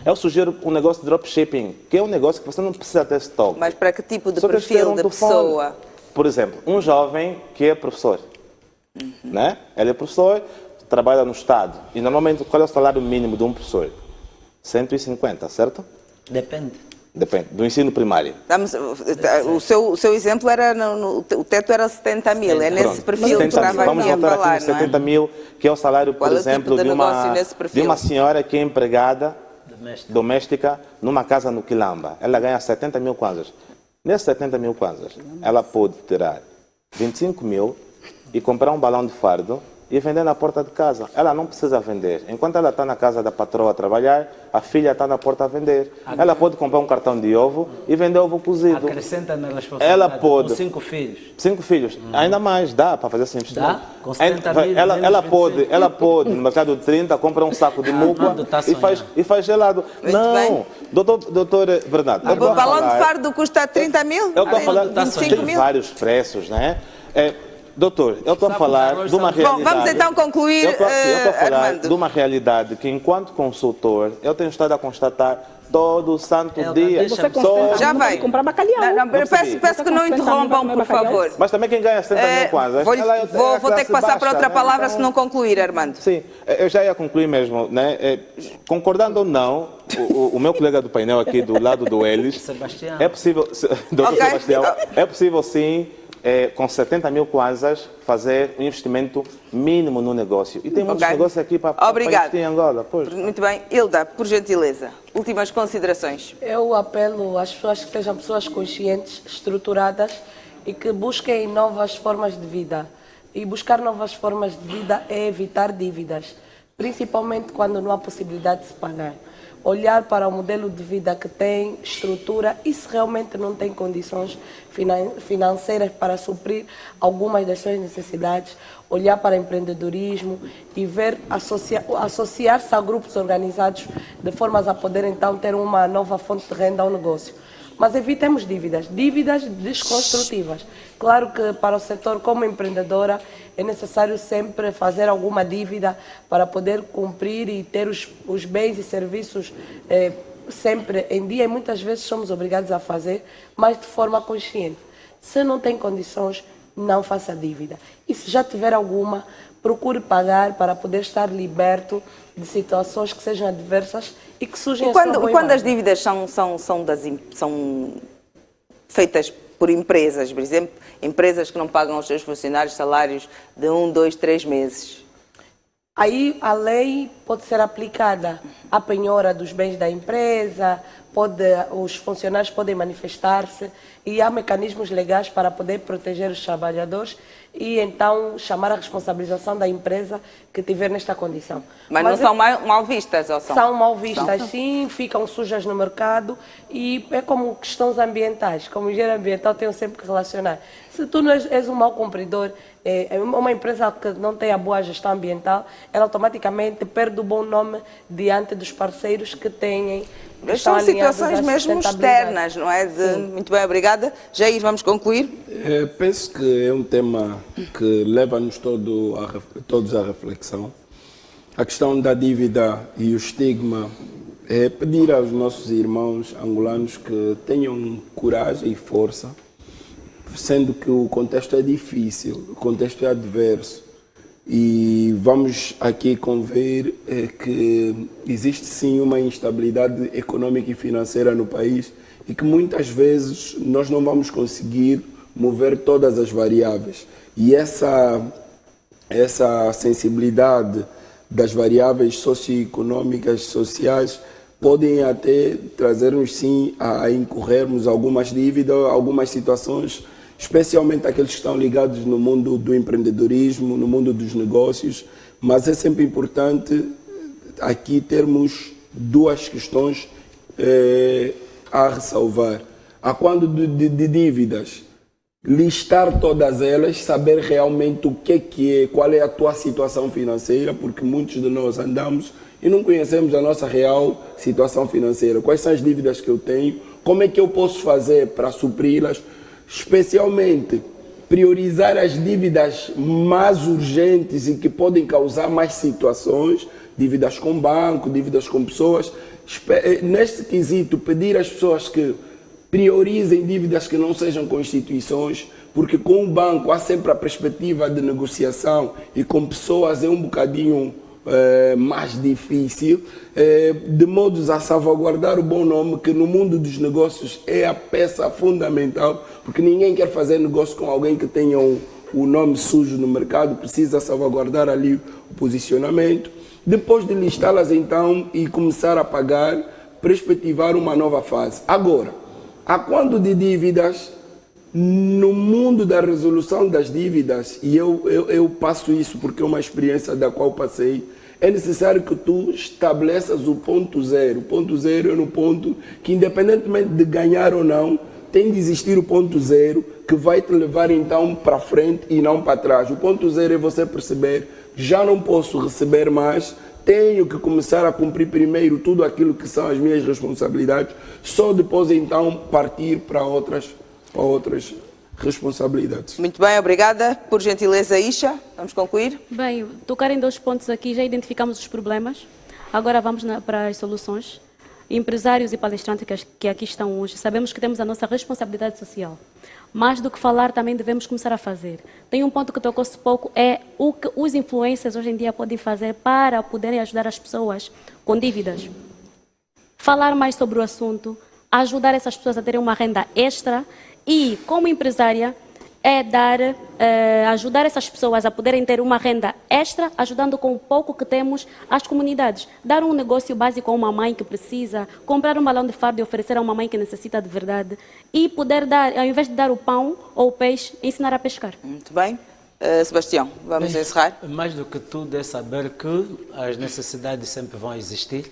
Eu sugiro um negócio de dropshipping, que é um negócio que você não precisa ter estoque. Mas para que tipo de Só tens que ter perfil um de telefone. pessoa? Por exemplo, um jovem que é professor, né? Ele é professor, trabalha no Estado. E normalmente, qual é o salário mínimo de um professor? 150, certo? Depende. Depende, do ensino primário. O seu exemplo era, o teto era 70 mil, é nesse Pronto, perfil que 70 mil. estava Vamos aqui a voltar falar, aqui não nos é? 70 mil, que é o salário, Qual por é o tipo exemplo, de de negócio nesse perfil? uma senhora que é empregada doméstica numa casa no Quilamba. Ela ganha 70 mil kwanzas. Nesses 70 mil kwanzas, ela pode tirar 25 mil e comprar um balão de fardo e vender na porta de casa. Ela não precisa vender. Enquanto ela está na casa da patroa a trabalhar, a filha está na porta a vender. Ela pode comprar um cartão de ovo e vender ovo cozido. Acrescenta na responsabilidade. Ela pode. Com 5 filhos. 5 filhos. Ainda mais, dá para fazer esse investimento. Dá? Com 70 mil, ela menos pode, no mercado de 30, compra um saco de mucua Armando tá e faz gelado. Muito Não, bem. doutor Bernardo. eu O estou a balão falar- de fardo custa 30 mil? Eu estou a falar, 25 tem mil? vários preços, né? Doutor, eu estou a falar de uma realidade... Bom, vamos então concluir, Eu estou a falar Armando. de uma realidade que, enquanto consultor, eu tenho estado a constatar todo o santo dia. deixa-me Você só- consegue Já vai. comprar bacalhau. Não, não, peço que não interrompam, por favor. Mas também quem ganha 70 mil kwanzas... Vou ela é a ter classe que passar para baixa, outra né? palavra Então- se não concluir, Armando. Sim, eu já ia concluir mesmo, né? Concordando ou não, o meu colega do painel aqui do lado do Elis, Sebastião. é possível, doutor Ok. Sebastião, é possível sim, com 70 mil kwanzas, fazer um investimento mínimo no negócio. E tem muitos Ok. negócios aqui para Obrigado. investir em Angola. Pois. Muito bem. Hilda, por gentileza, últimas considerações. Eu apelo às pessoas que sejam pessoas conscientes, estruturadas e que busquem novas formas de vida. E buscar novas formas de vida é evitar dívidas, principalmente quando não há possibilidade de se pagar. Olhar para o modelo de vida que tem, estrutura, e se realmente não tem condições financeiras para suprir algumas das suas necessidades, olhar para empreendedorismo e ver associar-se a grupos organizados de formas a poder então ter uma nova fonte de renda ao negócio. Mas evitemos dívidas desconstrutivas. Claro que para o setor como empreendedora é necessário sempre fazer alguma dívida para poder cumprir e ter os bens e serviços sempre em dia, e muitas vezes somos obrigados a fazer, mas de forma consciente. Se não tem condições, não faça dívida. E se já tiver alguma, procure pagar para poder estar liberto de situações que sejam adversas e que surgem E a sua quando boa as imagem. dívidas são feitas por empresas, por exemplo, empresas que não pagam aos seus funcionários salários de 1, 2, 3 meses? Aí a lei pode ser aplicada à penhora dos bens da empresa, os funcionários podem manifestar-se e há mecanismos legais para poder proteger os trabalhadores e então chamar a responsabilização da empresa que estiver nesta condição. Mas não são mal vistas, ou são? São mal vistas, sim, ficam sujas no mercado e é como questões ambientais. Como engenheiro ambiental, tenho sempre que relacionar. Se tu não és um mau cumpridor, uma empresa que não tem a boa gestão ambiental, ela automaticamente perde o bom nome diante dos parceiros que têm. Mas são situações mesmo externas, não é? Muito bem, obrigada. Jair, vamos concluir? Penso que é um tema que leva-nos todos à reflexão. A questão da dívida e o estigma é pedir aos nossos irmãos angolanos que tenham coragem e força, sendo que o contexto é difícil, o contexto é adverso. E vamos aqui conver que existe sim uma instabilidade econômica e financeira no país e que muitas vezes nós não vamos conseguir mover todas as variáveis. E essa sensibilidade das variáveis socioeconômicas, sociais, podem até trazer-nos sim a incorrermos algumas dívidas, algumas situações, especialmente aqueles que estão ligados no mundo do empreendedorismo, no mundo dos negócios, mas é sempre importante aqui termos duas questões a ressalvar. A quando de dívidas, listar todas elas, saber realmente o que é, qual é a tua situação financeira, porque muitos de nós andamos e não conhecemos a nossa real situação financeira. Quais são as dívidas que eu tenho, como é que eu posso fazer para supri-las, especialmente priorizar as dívidas mais urgentes e que podem causar mais situações, dívidas com banco, dívidas com pessoas. Neste quesito, pedir às pessoas que priorizem dívidas que não sejam com instituições, porque com o banco há sempre a perspectiva de negociação e com pessoas é um bocadinho mais difícil, de modos a salvaguardar o bom nome, que no mundo dos negócios é a peça fundamental, porque ninguém quer fazer negócio com alguém que tenha o nome sujo no mercado, precisa salvaguardar ali o posicionamento. Depois de listá-las então e começar a pagar, perspectivar uma nova fase. Agora, a quando de dívidas, no mundo da resolução das dívidas, e eu passo isso porque é uma experiência da qual passei, é necessário que tu estabeleças o ponto zero. O ponto zero é no ponto que, independentemente de ganhar ou não, tem de existir o ponto zero que vai te levar então para frente e não para trás. O ponto zero é você perceber, já não posso receber mais, tenho que começar a cumprir primeiro tudo aquilo que são as minhas responsabilidades, só depois então partir para outras responsabilidades. Muito bem, obrigada. Por gentileza, Isha, vamos concluir? Bem, tocar em 2 pontos aqui, já identificamos os problemas, agora vamos para as soluções. Empresários e palestrantes que aqui estão hoje, sabemos que temos a nossa responsabilidade social. Mais do que falar, também devemos começar a fazer. Tem um ponto que tocou-se pouco, é o que os influencers hoje em dia podem fazer para poderem ajudar as pessoas com dívidas. Falar mais sobre o assunto, ajudar essas pessoas a terem uma renda extra e, como empresária, ajudar essas pessoas a poderem ter uma renda extra, ajudando com o pouco que temos as comunidades. Dar um negócio básico a uma mãe que precisa, comprar um balão de fardo e oferecer a uma mãe que necessita de verdade e poder dar, ao invés de dar o pão ou o peixe, ensinar a pescar. Muito bem. Sebastião, vamos encerrar? Mais do que tudo é saber que as necessidades sempre vão existir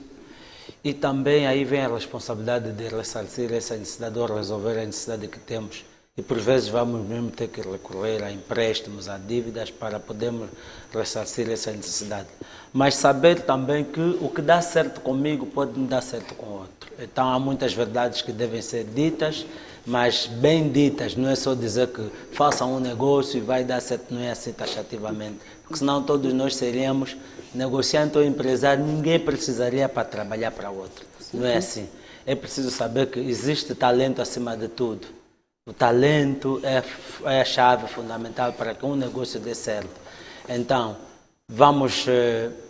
e também aí vem a responsabilidade de ressarcir essa necessidade ou resolver a necessidade que temos. E por vezes vamos mesmo ter que recorrer a empréstimos, a dívidas para podermos ressarcir essa necessidade. Mas saber também que o que dá certo comigo pode não dar certo com outro. Então há muitas verdades que devem ser ditas, mas bem ditas. Não é só dizer que façam um negócio e vai dar certo, não é assim taxativamente. Porque senão todos nós seríamos negociante ou empresário, ninguém precisaria para trabalhar para outro. Não é assim. É preciso saber que existe talento acima de tudo. O talento é a chave fundamental para que um negócio dê certo. Então, vamos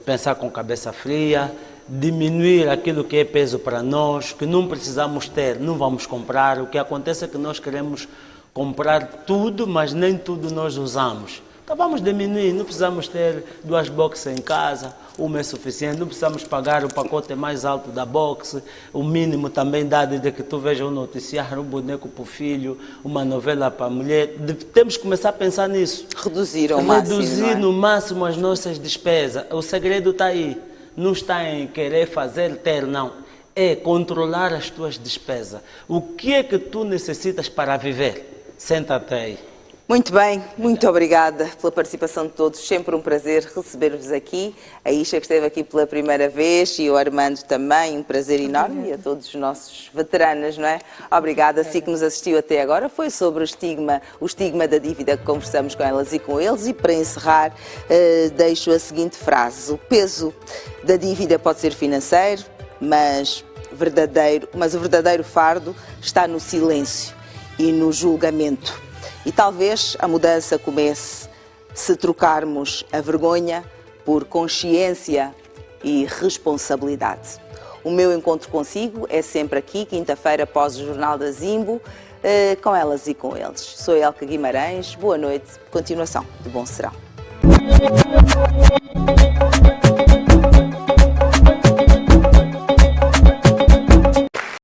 pensar com cabeça fria, diminuir aquilo que é peso para nós, que não precisamos ter, não vamos comprar. O que acontece é que nós queremos comprar tudo, mas nem tudo nós usamos. Então vamos diminuir, não precisamos ter 2 boxes em casa, uma é suficiente, não precisamos pagar o pacote mais alto da box, o mínimo também dá de que tu veja um noticiário, um boneco para o filho, uma novela para a mulher. Temos que começar a pensar nisso. Reduzir ao máximo. Reduzir no máximo as nossas despesas. O segredo está aí. Não está em querer fazer, ter, não. É controlar as tuas despesas. O que é que tu necessitas para viver? Senta-te aí. Muito bem, muito obrigada pela participação de todos. Sempre um prazer receber-vos aqui. A Isha, que esteve aqui pela primeira vez, e o Armando também, um prazer enorme. E a todos os nossos veteranos, não é? Obrigada. Si que nos assistiu até agora, foi sobre o estigma da dívida que conversamos com elas e com eles. E para encerrar, deixo a seguinte frase: o peso da dívida pode ser financeiro, mas o verdadeiro fardo está no silêncio e no julgamento. E talvez a mudança comece se trocarmos a vergonha por consciência e responsabilidade. O meu encontro consigo é sempre aqui, quinta-feira, após o Jornal da Zimbo, com elas e com eles. Sou Elka Guimarães, boa noite, continuação de Bom Serão.